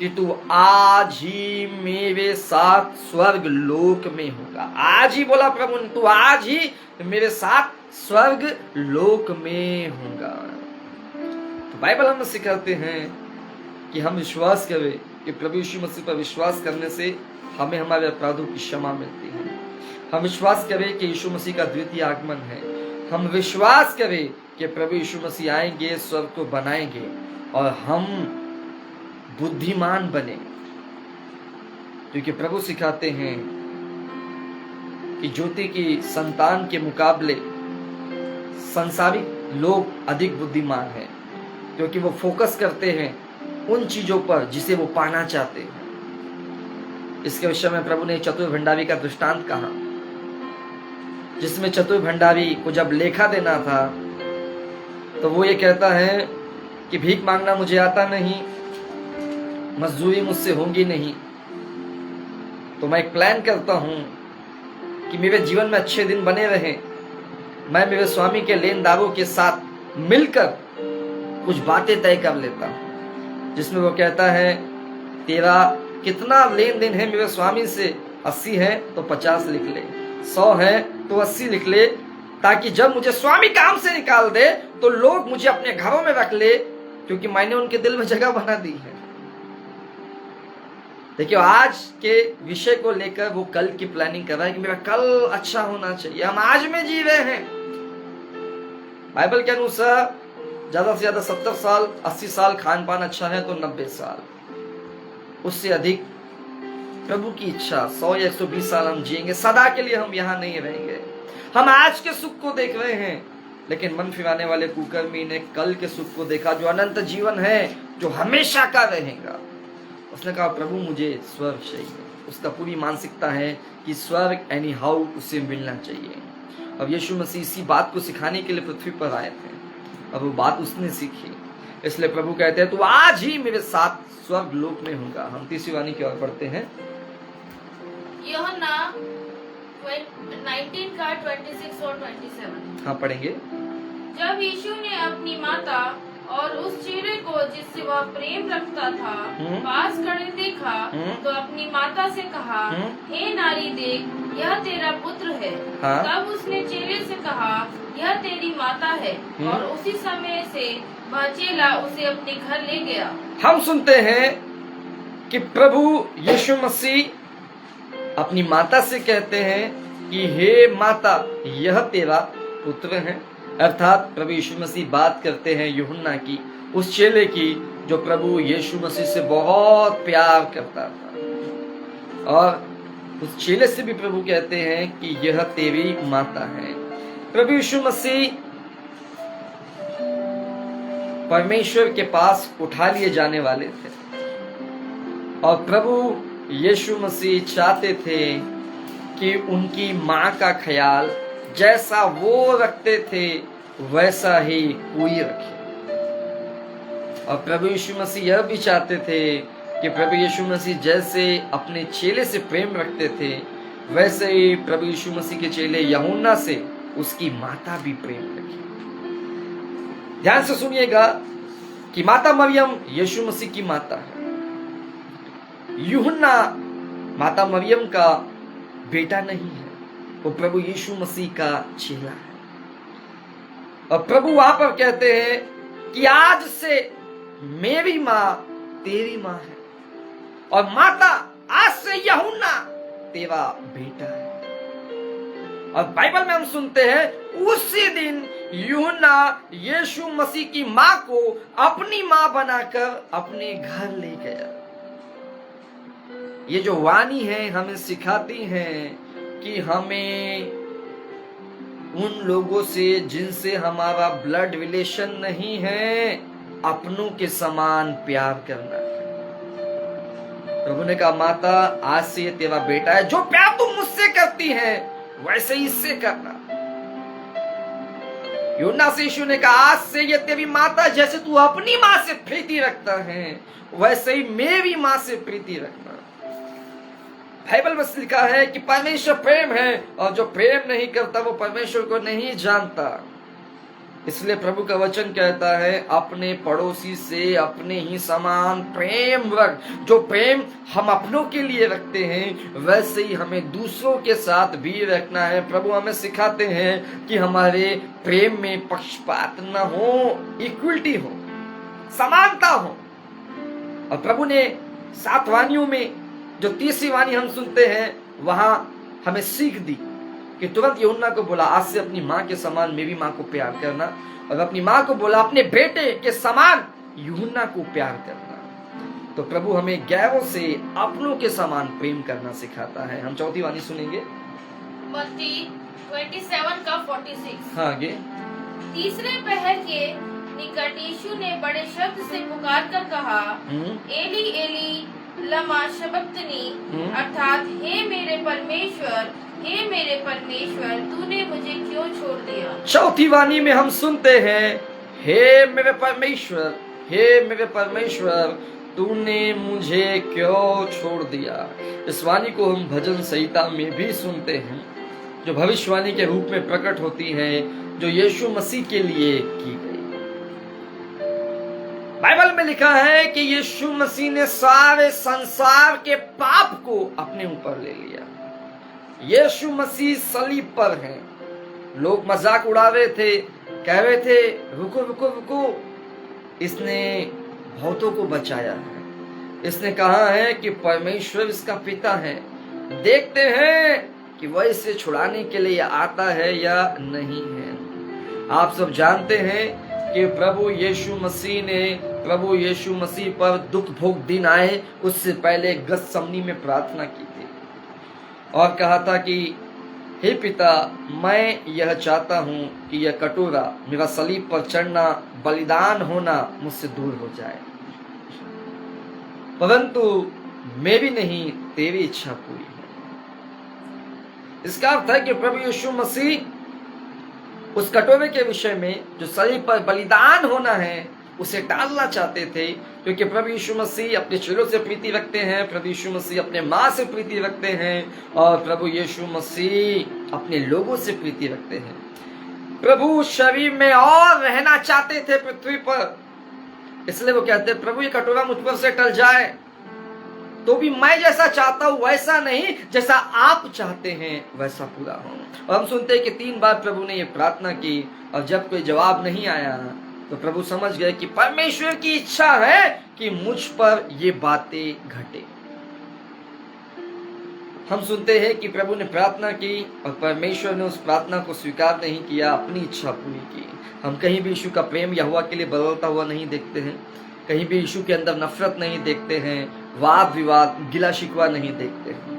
कि तू आज ही मेरे साथ स्वर्ग लोक में होगा। आज ही बोला प्रभु ने, तू आज ही मेरे साथ स्वर्ग लोक में होगा। तो बाइबल हमें सिखाते हैं कि हम विश्वास करें कि प्रभु यीशु मसीह पर विश्वास करने से हमें हमारे अपराधों की क्षमा मिलती है। हम विश्वास करें कि यीशु मसीह का द्वितीय आगमन है। हम विश्वास करें कि प्रभु यीशु मसीह आएंगे, स्वर्ग को बनाएंगे और हम बुद्धिमान बने, क्योंकि प्रभु सिखाते हैं कि ज्योति की संतान के मुकाबले संसारिक लोग अधिक बुद्धिमान हैं, क्योंकि वो फोकस करते हैं उन चीजों पर जिसे वो पाना चाहते हैं। इसके विषय में प्रभु ने चतुर भंडारी का दृष्टांत कहा, जिसमें चतुर भंडारी को जब लेखा देना था तो वो ये कहता है कि भीख मांगना मुझे आता नहीं, मजदूरी मुझसे होगी नहीं, तो मैं एक प्लान करता हूं कि मेरे जीवन में अच्छे दिन बने रहें, मैं मेरे स्वामी के लेनदारों के साथ मिलकर कुछ बातें तय कर लेता हूं, जिसमें वो कहता है तेरा कितना लेन देन है मेरे स्वामी से, 80 है तो 50 लिख ले, 100 है तो 80 लिख ले, ताकि जब मुझे स्वामी काम से निकाल दे तो लोग मुझे अपने घरों में रख ले, क्योंकि मैंने उनके दिल में जगह बना दी है। देखिए, आज के विषय को लेकर वो कल की प्लानिंग कर रहा है कि मेरा कल अच्छा होना चाहिए। हम आज में जी रहे हैं। बाइबल के अनुसार ज्यादा से ज्यादा 70 साल 80 साल खान पान अच्छा है तो 90 साल, उससे अधिक प्रभु की इच्छा 100 या 120 साल हम जिएंगे। सदा के लिए हम यहाँ नहीं रहेंगे। हम आज के सुख को देख रहे हैं, लेकिन मन फिराने वाले कुकर्मी ने कल के सुख को देखा, जो अनंत जीवन है, जो हमेशा का रहेगा। उसने कहा प्रभु मुझे स्वर्ग चाहिए। उसका पूरी मानसिकता है कि स्वर्ग एनी हाउ उसे मिलना चाहिए। अब यीशु मसीह इसी बात को सिखाने के लिए पृथ्वी पर आए थे, अब वो बात उसने सीखी। इसलिए प्रभु कहते हैं तू आज ही मेरे साथ स्वर्ग लोक में होगा। हम तीसरी वाणी की ओर पढ़ते हैं, यूहन्ना 19 का 26 और 27। हाँ पढ़ेंगे। जब यीशु ने अपनी माता और उस चेले को जिससे वह प्रेम रखता था पास खड़े देखा, तो अपनी माता से कहा, हे नारी देख, यह तेरा पुत्र है। हाँ? तब उसने चेले से कहा, यह तेरी माता है। और उसी समय से वह चेला उसे अपने घर ले गया। हम सुनते हैं कि प्रभु यीशु मसीह अपनी माता से कहते हैं कि हे माता, यह तेरा पुत्र है। अर्थात प्रभु यीशु मसीह बात करते हैं यूहन्ना की, उस चेले की जो प्रभु यीशु मसीह से बहुत प्यार करता था। और उस चेले से भी प्रभु कहते हैं कि यह तेरी माता है। प्रभु यीशु मसीह परमेश्वर के पास उठा लिए जाने वाले थे, और प्रभु यीशु मसीह चाहते थे कि उनकी माँ का ख्याल जैसा वो रखते थे वैसा ही कोई रखे। और प्रभु यीशु मसीह यह भी चाहते थे कि प्रभु यीशु मसीह जैसे अपने चेले से प्रेम रखते थे, वैसे ही प्रभु यीशु मसीह के चेले यूहन्ना से उसकी माता भी प्रेम रखे। ध्यान से सुनिएगा कि माता मरियम यीशु मसीह की माता है। यूहन्ना माता मरियम का बेटा नहीं है, वो प्रभु यीशु मसीह का चेला है। और प्रभु वहां पर कहते हैं कि आज से मेरी माँ तेरी माँ है, और माता आज से यूहन्ना तेरा बेटा है। और बाइबल में हम सुनते हैं उसी दिन यूहन्ना यीशु मसीह की माँ को अपनी माँ बनाकर अपने घर ले गया। ये जो वाणी है हमें सिखाती है कि हमें उन लोगों से जिनसे हमारा ब्लड रिलेशन नहीं है अपनों के समान प्यार करना है। प्रभु ने कहा माता, आज से ये तेरा बेटा है, जो प्यार तुम मुझसे करती है वैसे ही इससे करना। यूहन्ना से यीशु ने कहा आज से ये तेरी माता, जैसे तू अपनी माँ से प्रीति रखता है वैसे ही मेरी माँ से प्रीति रखना। बाइबल में लिखा है कि परमेश्वर प्रेम है, और जो प्रेम नहीं करता वो परमेश्वर को नहीं जानता। इसलिए प्रभु का वचन कहता है अपने पड़ोसी से अपने ही समान प्रेम रख। जो प्रेम हम अपनों के लिए रखते हैं वैसे ही हमें दूसरों के साथ भी रखना है। प्रभु हमें सिखाते हैं कि हमारे प्रेम में पक्षपात न हो, इक्वलिटी हो, समानता हो। और प्रभु ने 7 वाणियों में जो 30वीं वाणी हम सुनते हैं वहां हमें सीख दी कि तुरंत यूहन्ना को बोला आज से अपनी माँ के समान मेरी माँ को प्यार करना, और अपनी माँ को बोला अपने बेटे के समान यूहन्ना को प्यार करना। तो प्रभु हमें गैरों से अपनों के समान प्रेम करना सिखाता है। हम 4थी वाणी सुनेंगे मत्ती 27 का 46। हाँ आगे। तीसरे पहर के निकट यीशु ने बड़े शब्द से पुकार कर कहा एली एली लमा शबक्तनी, अर्थात हे मेरे परमेश्वर तूने मुझे क्यों छोड़ दिया। 4थी वाणी में हम सुनते हैं हे मेरे परमेश्वर तूने मुझे क्यों छोड़ दिया। इस वाणी को हम भजन संहिता में भी सुनते हैं जो भविष्यवाणी के रूप में प्रकट होती है जो यीशु मसीह के लिए की गई। बाइबल में लिखा है कि यीशु मसीह ने सारे संसार के पाप को अपने ऊपर ले लिया। यीशु मसीह सलीब पर हैं। लोग मजाक उड़ा रहे थे, कह रहे थे रुको रुको रुको, इसने बहुतों को बचाया है। इसने कहा है कि परमेश्वर इसका पिता है, देखते हैं कि वह इसे छुड़ाने के लिए आता है या नहीं है। आप सब जानते हैं कि प्रभु यीशु मसीह पर दुख भोग दिन आए उससे पहले गतसमनी में प्रार्थना की थी और कहा था कि हे पिता मैं यह चाहता हूं कि यह कटोरा मेरा सलीब पर चढ़ना बलिदान होना मुझसे दूर हो जाए, परंतु मेरी नहीं तेरी इच्छा पूरी हो। इसका अर्थ है कि प्रभु यीशु मसीह उस कटोरे के विषय में जो सलीब पर बलिदान होना है उसे टालना चाहते थे, क्योंकि प्रभु यीशु मसीह अपने चेलों से प्रीति रखते हैं, प्रभु यीशु मसीह अपने माँ से प्रीति रखते हैं और प्रभु यीशु मसीह अपने लोगों से प्रीति रखते हैं। प्रभु शरीर में और रहना चाहते थे पृथ्वी पर, इसलिए वो कहते हैं प्रभु ये कटोरा मुझ पर से टल जाए तो भी मैं जैसा चाहता हूं वैसा नहीं, जैसा आप चाहते हैं वैसा पूरा हो। और हम सुनते हैं कि 3 बार प्रभु ने ये प्रार्थना की और जब कोई जवाब नहीं आया तो प्रभु समझ गए कि परमेश्वर की इच्छा है कि मुझ पर ये बातें घटे। हम सुनते हैं कि प्रभु ने प्रार्थना की और परमेश्वर ने उस प्रार्थना को स्वीकार नहीं किया, अपनी इच्छा पूरी की। हम कहीं भी यीशु का प्रेम यहोवा के लिए बदलता हुआ नहीं देखते हैं, कहीं भी यीशु के अंदर नफरत नहीं देखते हैं, वाद विवाद गिला शिकवा नहीं देखते हैं।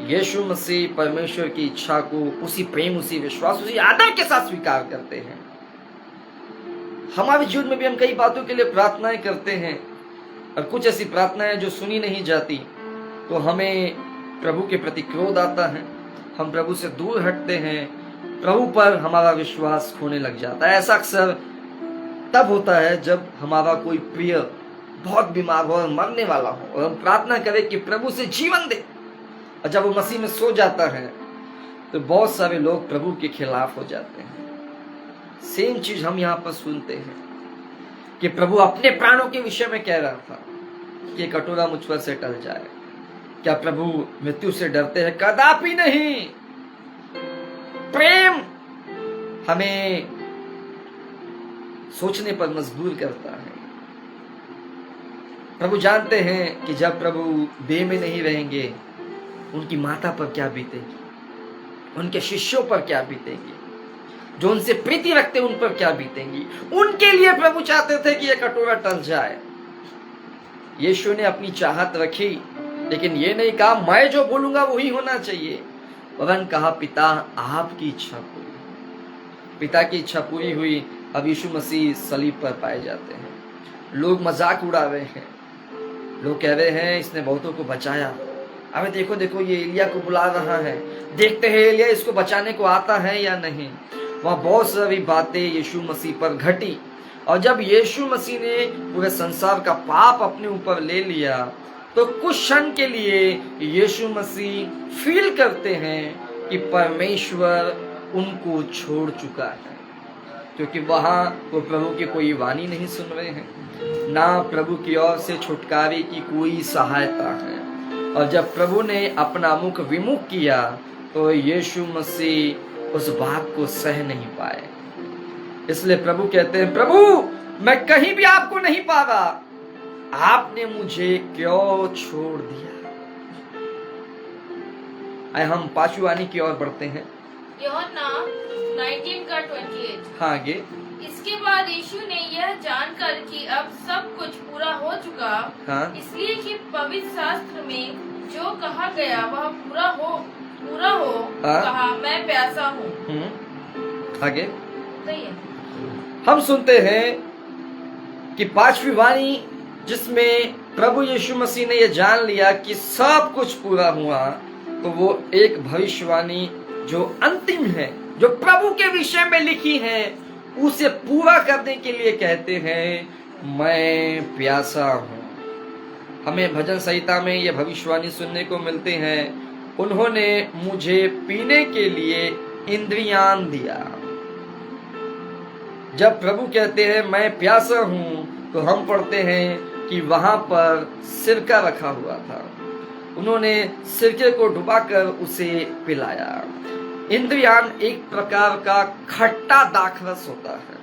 यीशु मसीह परमेश्वर की इच्छा को उसी प्रेम, उसी विश्वास, उसी आदर के साथ स्वीकार करते हैं। हमारे जीवन में भी हम कई बातों के लिए प्रार्थनाएं करते हैं और कुछ ऐसी प्रार्थनाएं जो सुनी नहीं जाती तो हमें प्रभु के प्रति क्रोध आता है, हम प्रभु से दूर हटते हैं, प्रभु पर हमारा विश्वास खोने लग जाता है। ऐसा अक्सर तब होता है जब हमारा कोई प्रिय बहुत बीमार हो और मरने वाला हो और हम प्रार्थना करें कि प्रभु से जीवन दे, और जब वो मसीह में सो जाता है तो बहुत सारे लोग प्रभु के खिलाफ हो जाते हैं। सेम चीज हम यहाँ पर सुनते हैं कि प्रभु अपने प्राणों के विषय में कह रहा था कि कटोरा मुझ पर से टल जाए। क्या प्रभु मृत्यु से डरते हैं? कदापि नहीं। प्रेम हमें सोचने पर मजबूर करता है। प्रभु जानते हैं कि जब प्रभु देह में नहीं रहेंगे उनकी माता पर क्या बीतेगी, उनके शिष्यों पर क्या बीतेगी, जो उनसे प्रीति रखते उन पर क्या बीतेंगी। उनके लिए प्रभु चाहते थे कि यह कटोरा टल जाए। यीशु ने अपनी चाहत रखी, लेकिन ये नहीं कहा मैं जो बोलूंगा वही होना चाहिए, वरन कहा पिता आपकी इच्छा पूरी। पिता की इच्छा पूरी हुई। अब यीशु मसीह सलीब पर पाए जाते हैं। लोग मजाक उड़ा रहे हैं, लोग कह रहे हैं इसने बहुतों को बचाया, अबे देखो देखो ये एलिया को बुला रहा है, देखते हैं एलिया इसको बचाने को आता है या नहीं। वहाँ बहुत सारी बातें यीशु मसीह पर घटी, और जब यीशु मसीह ने पूरे संसार का पाप अपने ऊपर ले लिया तो कुछ क्षण के लिए यीशु मसीह फील करते हैं कि परमेश्वर उनको छोड़ चुका है। क्योंकि वहां वो प्रभु की कोई वाणी नहीं सुन रहे हैं, ना प्रभु की ओर से छुटकारे की कोई सहायता है। और जब प्रभु ने अपना मुख विमुख किया तो यीशु मसीह उस बात को सह नहीं पाए। इसलिए प्रभु कहते हैं, प्रभु मैं कहीं भी आपको नहीं पा रहा, आपने मुझे क्यों छोड़ दिया। आए हम पांचवी वाणी की ओर बढ़ते हैं। यूहन्ना 19:28। हाँ आगे। इसके बाद यीशु ने यह जानकर कि अब सब कुछ पूरा हो चुका, हाँ? इसलिए कि पवित्र शास्त्र में जो कहा गया वह पूरा हो हाँ? कहा, मैं प्यासा हूँ। आगे सही है। हम सुनते हैं कि पांचवी वाणी जिसमें प्रभु यीशु मसीह ने यह जान लिया कि सब कुछ पूरा हुआ, तो वो एक भविष्यवाणी जो अंतिम है, जो प्रभु के विषय में लिखी है, उसे पूरा करने के लिए कहते हैं, मैं प्यासा हूं। हमें भजन संहिता में यह भविष्यवाणी सुनने को मिलते हैं, उन्होंने मुझे पीने के लिए इंद्रियान दिया। जब प्रभु कहते हैं मैं प्यासा हूं, तो हम पढ़ते हैं कि वहां पर सिरका रखा हुआ था, उन्होंने सिरके को डुबाकर उसे पिलाया। इंद्रियान एक प्रकार का खट्टा दाखरस होता है,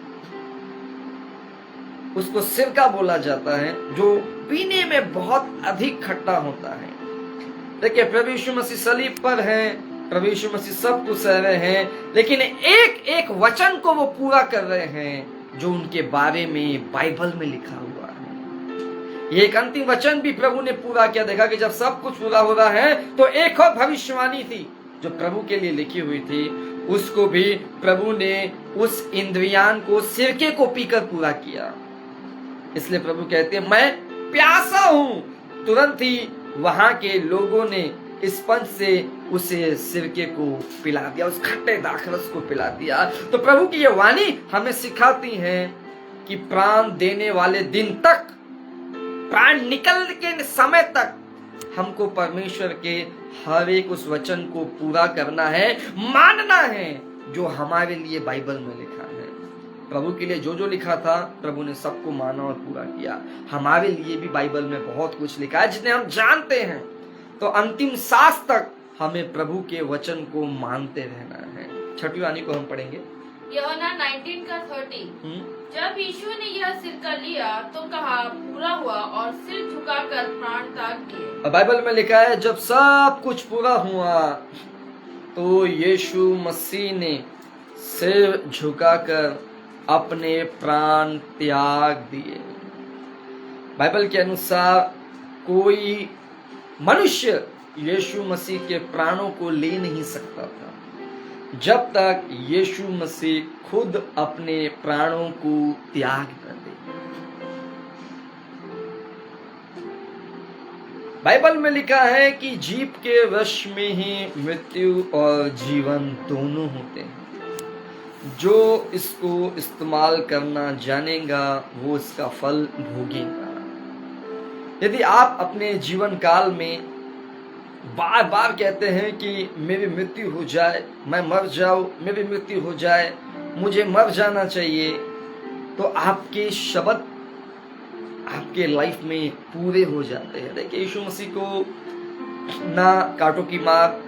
उसको सिरका बोला जाता है, जो पीने में बहुत अधिक खट्टा होता है। देखिए प्रभु यीशु मसीह सलीब पर हैं, प्रभु यीशु मसीह सब कुछ सह रहे हैं, लेकिन एक एक वचन को वो पूरा कर रहे हैं जो उनके बारे में बाइबल में लिखा हुआ है। ये एक अंतिम वचन भी प्रभु ने पूरा किया। देखा कि जब सब कुछ पूरा हो रहा है तो एक और भविष्यवाणी थी जो प्रभु के लिए लिखी हुई थी, उसको भी प्रभु ने उस इंद्रियान को सिरके को पीकर पूरा किया। इसलिए प्रभु कहते हैं मैं प्यासा हूं। तुरंत ही वहां के लोगों ने स्पंज से उसे सिरके को पिला दिया, उस खट्टे दाखरस को पिला दिया। तो प्रभु की ये वाणी हमें सिखाती है कि प्राण देने वाले दिन तक, प्राण निकल के समय तक हमको परमेश्वर के हर एक उस वचन को पूरा करना है, मानना है जो हमारे लिए बाइबल में लिखा है। प्रभु के लिए जो जो लिखा था प्रभु ने सबको माना और पूरा किया। हमारे लिए भी बाइबल में बहुत कुछ लिखा है जिन्हें हम जानते हैं। तो अंतिम सांस तक हमें प्रभु के वचन को मानते रहना है। छठी वाणी को हम पढ़ेंगे, यूहन्ना 19:30। जब यीशु ने यह सिरका लिया तो कहा पूरा हुआ, और सिर झुकाकर प्राण त्याग दिए। बाइबल में लिखा है जब सब कुछ पूरा हुआ तो यीशु मसीह ने सिर झुकाकर अपने प्राण त्याग दिए। बाइबल के अनुसार कोई मनुष्य यीशु मसीह के प्राणों को ले नहीं सकता था जब तक यीशु मसीह खुद अपने प्राणों को त्याग न दे। बाइबल में लिखा है कि जीव के वश में ही मृत्यु और जीवन दोनों होते हैं। जो इसको इस्तेमाल करना जानेगा वो इसका फल भोगेगा। यदि आप अपने जीवन काल में बार बार कहते हैं कि मेरी मृत्यु हो जाए, मैं मर जाऊं, मेरी मृत्यु हो जाए, मुझे मर जाना चाहिए, तो आपके शब्द आपके लाइफ में पूरे हो जाते हैं। देखिए यीशु मसीह को ना कांटों की मार,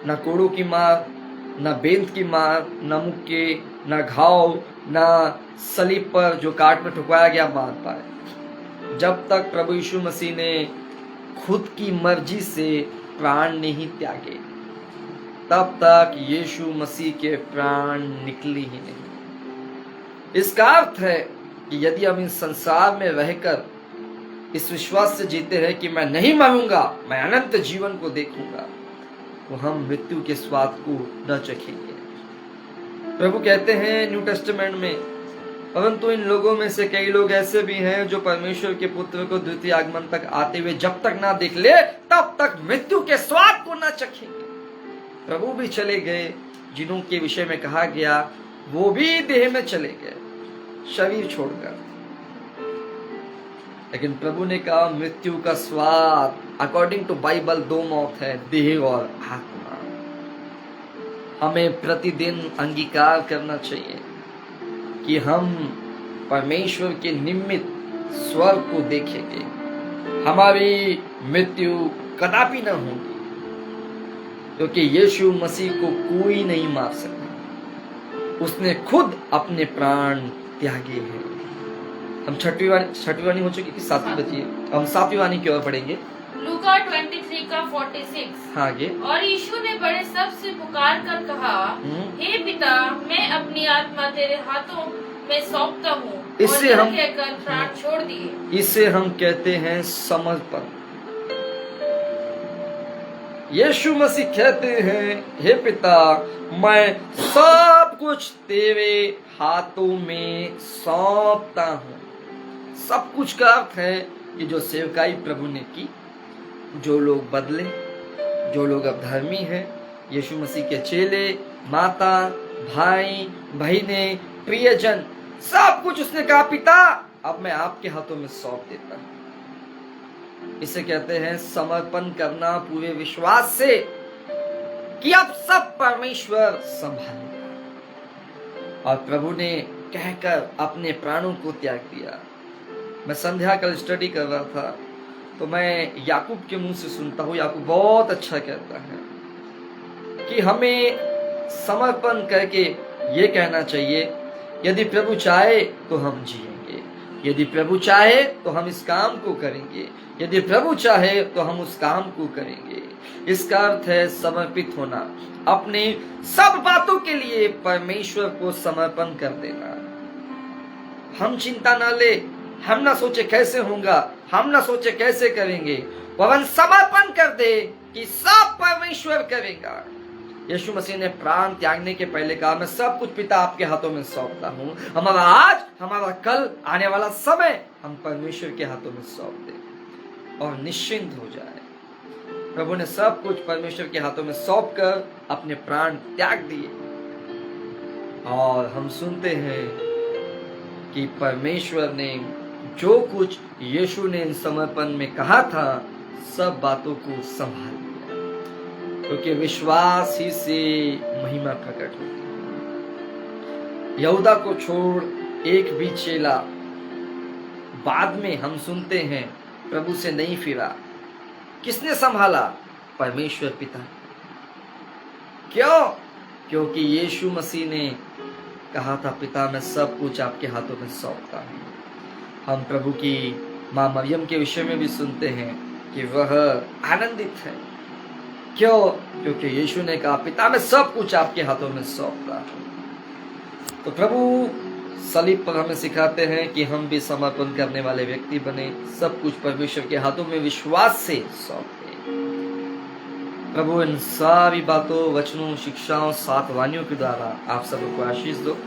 ना कोड़ों की मार, ना बेंत की मार, ना मुक्के, ना घाव, ना सलीब पर जो काट में ठुकराया गया मार पाए। जब तक प्रभु यीशु मसीह ने खुद की मर्जी से प्राण नहीं त्यागे, तब तक यीशु मसीह के प्राण निकले ही नहीं। इसका अर्थ है कि यदि हम इस संसार में रहकर इस विश्वास से जीते हैं कि मैं नहीं मरूंगा, मैं अनंत जीवन को देखूंगा, तो हम मृत्यु के स्वाद को न चखेंगे। प्रभु कहते हैं न्यू टेस्टामेंट में, परंतु इन लोगों में से कई लोग ऐसे भी हैं जो परमेश्वर के पुत्र को द्वितीय आगमन तक आते हुए जब तक ना देख ले तब तक मृत्यु के स्वाद को ना चखेंगे। प्रभु भी चले गए, जिन्हों के विषय में कहा गया वो भी देह में चले गए शरीर छोड़कर, लेकिन प्रभु ने कहा मृत्यु का स्वाद अकॉर्डिंग टू बाइबल दो मौत है, देह और आत्मा। हमें प्रतिदिन अंगीकार करना चाहिए कि हम परमेश्वर के निमित्त स्वर्ग को देखेंगे, हमारी मृत्यु कदापि न होगी, क्योंकि यीशु मसीह को कोई नहीं मार सकता। उसने खुद अपने प्राण त्यागे हैं। हम छठवीं वाणी हो चुकी थी, सातवीं बची है। हम सातवीं वाणी की ओर पढ़ेंगे। लूका 23 का 46। हाँ, आगे। और यीशु ने बड़े शब्द से पुकार कर कहा, हे पिता, मैं अपनी आत्मा तेरे हाथों में सौंपता हूँ। इससे हम कहकर प्राण छोड़ दिए। इससे हम कहते हैं समर्पण। यीशु मसीह कहते हैं, हे पिता, मैं सब कुछ तेरे हाथों में सौंपता हूँ। सब कुछ का अर्थ है कि जो सेवकाई प्रभु ने की, जो लोग बदले, जो लोग अब धर्मी हैं, यीशु मसीह के चेले, माता, भाई, बहने, प्रियजन, सब कुछ उसने कहा, पिता अब मैं आपके हाथों में सौंप देता हूं। इसे कहते हैं समर्पण करना पूरे विश्वास से कि अब सब परमेश्वर संभालेगा। और प्रभु ने कहकर अपने प्राणों को त्याग दिया। मैं संध्या कल स्टडी कर रहा था तो मैं याकूब के मुंह से सुनता हूँ, याकूब बहुत अच्छा कहता है कि हमें समर्पण करके ये कहना चाहिए, यदि प्रभु चाहे तो हम जिएंगे, यदि प्रभु चाहे तो हम इस काम को करेंगे, यदि प्रभु चाहे तो हम उस काम को करेंगे। इसका अर्थ है समर्पित होना, अपने सब बातों के लिए परमेश्वर को समर्पण कर देना। हम चिंता ना ले, हम ना सोचे कैसे होगा, हम ना सोचे कैसे करेंगे, वरन समर्पण कर दे कि सब परमेश्वर करेगा। यीशु मसीह ने प्राण त्यागने के पहले कहा, मैं सब कुछ पिता आपके हाथों में सौंपता हूँ। हमारा आज, हमारा कल, आने वाला समय हम परमेश्वर के हाथों में सौंप दें और निश्चिंत हो जाए। प्रभु ने सब कुछ परमेश्वर के हाथों में सौंप कर अपने प्राण त्याग दिए। और हम सुनते हैं कि परमेश्वर ने जो कुछ यीशु ने इन समर्पण में कहा था, सब बातों को संभाल लिया, क्योंकि विश्वास ही से महिमा प्रकट होती है। यहूदा को छोड़ एक भी चेला बाद में हम सुनते हैं प्रभु से नहीं फिरा। किसने संभाला? परमेश्वर पिता। क्यों? क्योंकि यीशु मसीह ने कहा था, पिता मैं सब कुछ आपके हाथों में सौंपता हूं। हम प्रभु की मां मरियम के विषय में भी सुनते हैं कि वह आनंदित है। क्यों? क्योंकि यीशु ने कहा, पिता मैं सब कुछ आपके हाथों में सौंपता हूं। तो प्रभु सलीब पर हमें सिखाते हैं कि हम भी समर्पण करने वाले व्यक्ति बने, सब कुछ परमेश्वर के हाथों में विश्वास से सौंप दें। प्रभु इन सारी बातों, वचनों, शिक्षाओं, 7 वाणियों के द्वारा आप सबको आशीष दो।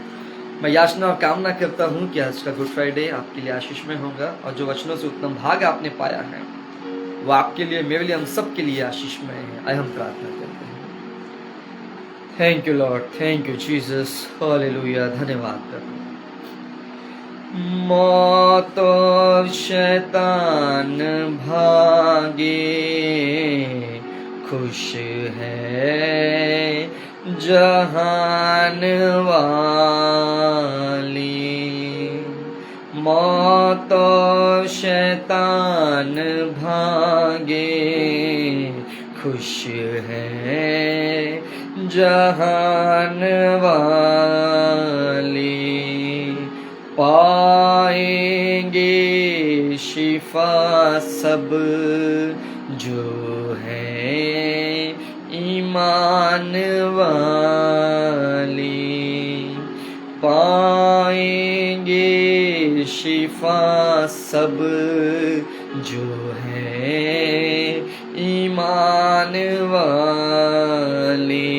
मैं याचना और कामना करता हूँ कि आज का गुड फ्राइडे आपके लिए आशीषमय होगा और जो वचनों से उत्तम भाग आपने पाया है वो आपके लिए, मेरे लिए, हम सब के लिए आशीषमय है। आइए हम प्रार्थना करते हैं। Thank you Lord, thank you Jesus, hallelujah. धन्यवाद प्रभु। मौत और शैतान भागे, खुश है जहान वाली। मौत और शैतान भागे, खुश है जहान वाली। पाएंगे शिफा सब जो है ईमान वाली। पाएंगे शिफा सब जो है ईमान वाली।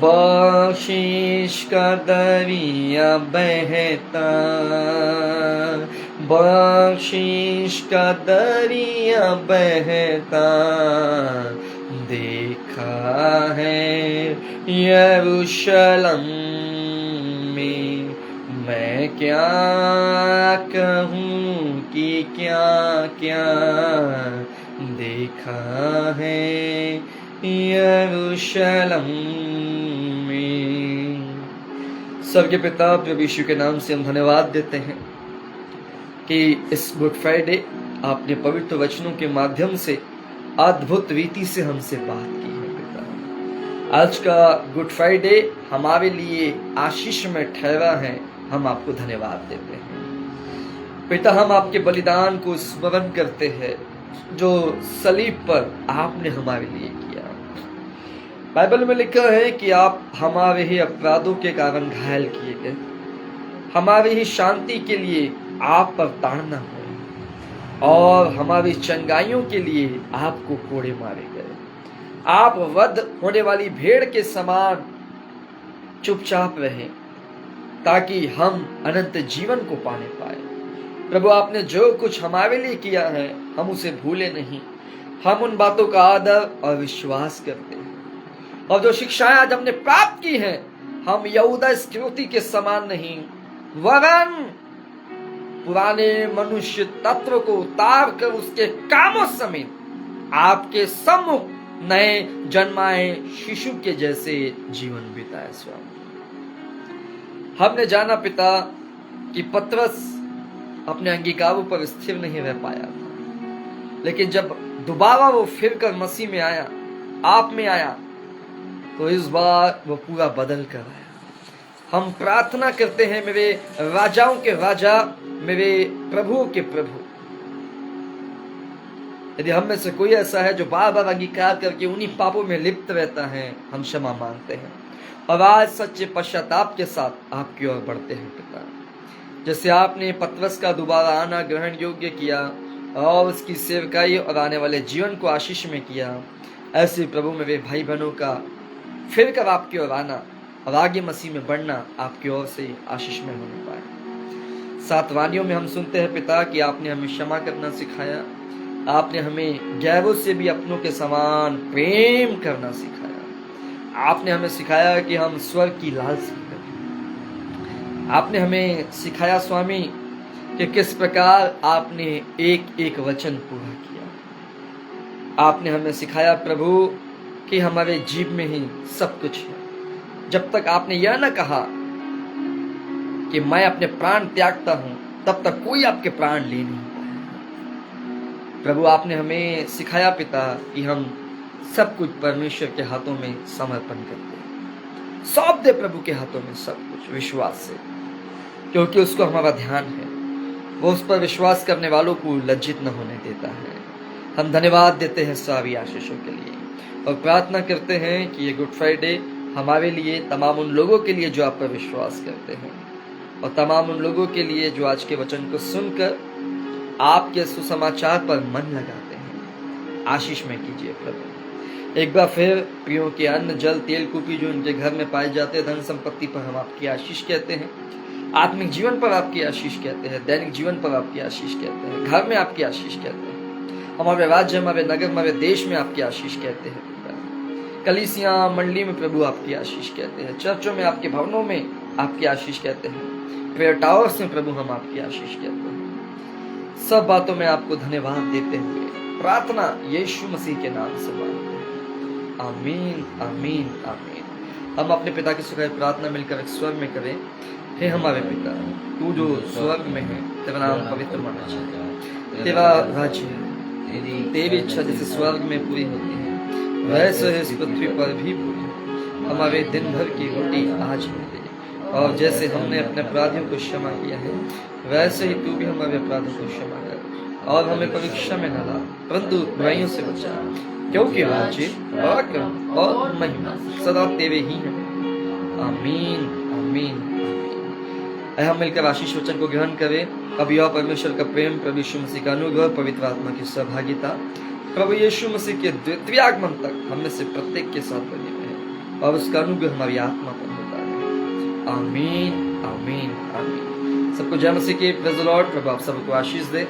बख्शिश का दरिया बहता, बख्शिश का दरिया बहता, देखा है यरूशलेम में। मैं क्या कहूँ कि क्या क्या देखा है यरूशलेम में। स्वर्गीय पिता, प्रभु यीशु के नाम से हम धन्यवाद देते हैं कि इस गुड फ्राइडे आपने पवित्र वचनों के माध्यम से अद्भुत रीति से हमसे बात की है पिता। आज का गुड फ्राइडे हमारे लिए आशीष में ठहरा है, हम आपको धन्यवाद देते हैं पिता। हम आपके बलिदान को स्मरण करते हैं जो सलीब पर आपने हमारे लिए किया। बाइबल में लिखा है कि आप हमारे ही अपराधों के कारण घायल किए गए, हमारी ही शांति के लिए आप पर ताड़ना हुई और हमारी चंगाइयों के लिए आपको कोड़े मारे गए। आप वध होने वाली भेड़ के समान चुपचाप रहे ताकि हम अनंत जीवन को पाने पाए। प्रभु, आपने जो कुछ हमारे लिए किया है हम उसे भूले नहीं, हम उन बातों का आदर और विश्वास करते हैं और जो शिक्षाएं आज हमने प्राप्त की हैं हम यहूदा इस्करियोती के समान नहीं, वरन पुराने मनुष्य तत्व को उतार कर उसके कामों समेत आपके सम्मुख नए जन्माए शिशु के जैसे जीवन बिताए। स्वामी, हमने जाना पिता कि पतरस अपने अंगीकारों पर स्थिर नहीं रह पाया था, लेकिन जब दोबारा वो फिर कर मसीह में आया, आप में आया, तो इस बार वो पूरा बदल कर आया। हम प्रार्थना करते हैं मेरे राजाओं के राजा, मेरे प्रभुओं के प्रभु, यदि हम में से कोई ऐसा है जो बार बार अंगीकार करके उन्हीं पापों में लिप्त रहता है, हम क्षमा मांगते हैं और आज सच्चे पश्चाताप के साथ आपकी ओर बढ़ते हैं पिता। जैसे आपने पतरस का दोबारा आना ग्रहण योग्य किया और उसकी सेवकाई और आने वाले जीवन को आशीष में किया, ऐसे प्रभु मेरे भाई बहनों का फिर कर आपकी ओर आना और आगे मसीह में बढ़ना आपकी ओर से आशीष में होने पाए। सात वाणियों में हम सुनते हैं पिता कि आपने हमें क्षमा करना सिखाया, आपने हमें गैरों से भी अपनों के समान प्रेम करना सिखाया, आपने हमें सिखाया कि हम स्वर्ग की लालसा करें, आपने हमें सिखाया स्वामी कि किस प्रकार आपने एक एक वचन पूरा किया। आपने हमें सिखाया प्रभु कि हमारे जीव में ही सब कुछ है। जब तक आपने यह न कहा कि मैं अपने प्राण त्यागता हूं, तब तक कोई आपके प्राण ले नहीं पाया। प्रभु, आपने हमें सिखाया पिता कि हम सब कुछ परमेश्वर के हाथों में समर्पण करते हैं, सौंप दे प्रभु के हाथों में सब कुछ विश्वास से, क्योंकि उसको हमारा ध्यान है, वो उस पर विश्वास करने वालों को लज्जित न होने देता है। हम धन्यवाद देते हैं सारी आशीषों के लिए और प्रार्थना करते हैं कि ये गुड फ्राइडे हमारे लिए, तमाम उन लोगों के लिए जो आप पर विश्वास करते हैं और तमाम उन लोगों के लिए जो आज के वचन को सुनकर आपके सुसमाचार पर मन लगाते हैं, आशीष में कीजिए प्रभु। एक बार फिर प्रियों के अन्न, जल, तेल, कुपी जो उनके घर में पाए जाते हैं, धन संपत्ति पर हम आपकी आशीष कहते हैं, आत्मिक जीवन पर आपकी आशीष कहते हैं, दैनिक जीवन पर आपकी आशीष कहते हैं, घर में आपकी आशीष कहते हैं, हमारे राज्य, हमारे नगर, हमारे देश में आपकी आशीष कहते हैं, कलीसिया मंडली में प्रभु आपकी आशीष कहते हैं, चर्चों में, आपके भवनों में आपकी आशीष कहते हैं, प्रेयर टावर्स में प्रभु हम आपकी आशीष कहते हैं। सब बातों में आपको धन्यवाद देते हुए प्रार्थना यीशु मसीह के नाम से मांगते हैं, आमीन आमीन आमीन। हम अपने पिता की सिखाई प्रार्थना मिलकर एक स्वर में करें। हे हमारे पिता, तू जो स्वर्ग में है, तेरा नाम पवित्र माना जाए, तेरा राज्य है, तेरी इच्छा जैसे स्वर्ग में पूरी होती है वैसे इस पृथ्वी पर भी पूरी। हमारे दिन भर की रोटी आज हमें दे, और जैसे हमने अपने अपराधियों को क्षमा किया है वैसे ही तू भी हमारे अपराधों को क्षमा कर, और हमें परीक्षा में न ला परंतु बुराइयों से बचा, क्योंकि राज्य, पराक्रम और महिमा सदा तेरे ही हैं। आमीन आमीन आमीन। हम मिलकर आशीष वचन को ग्रहण करें। अब यह परमेश्वर का प्रेम, प्रभु यीशु मसीह का अनुग्रह, पवित्र आत्मा की सहभागिता प्रभु यीशु मसीह के द्वितीय आगमन तक हम में से प्रत्येक के साथ बने रहे और उसका अनुग्रह हमारी आत्मा पर होता है। आमीन आमीन आमीन। सबको जय मसीह की। Praise the Lord. प्रभु आप सबको आशीष दे।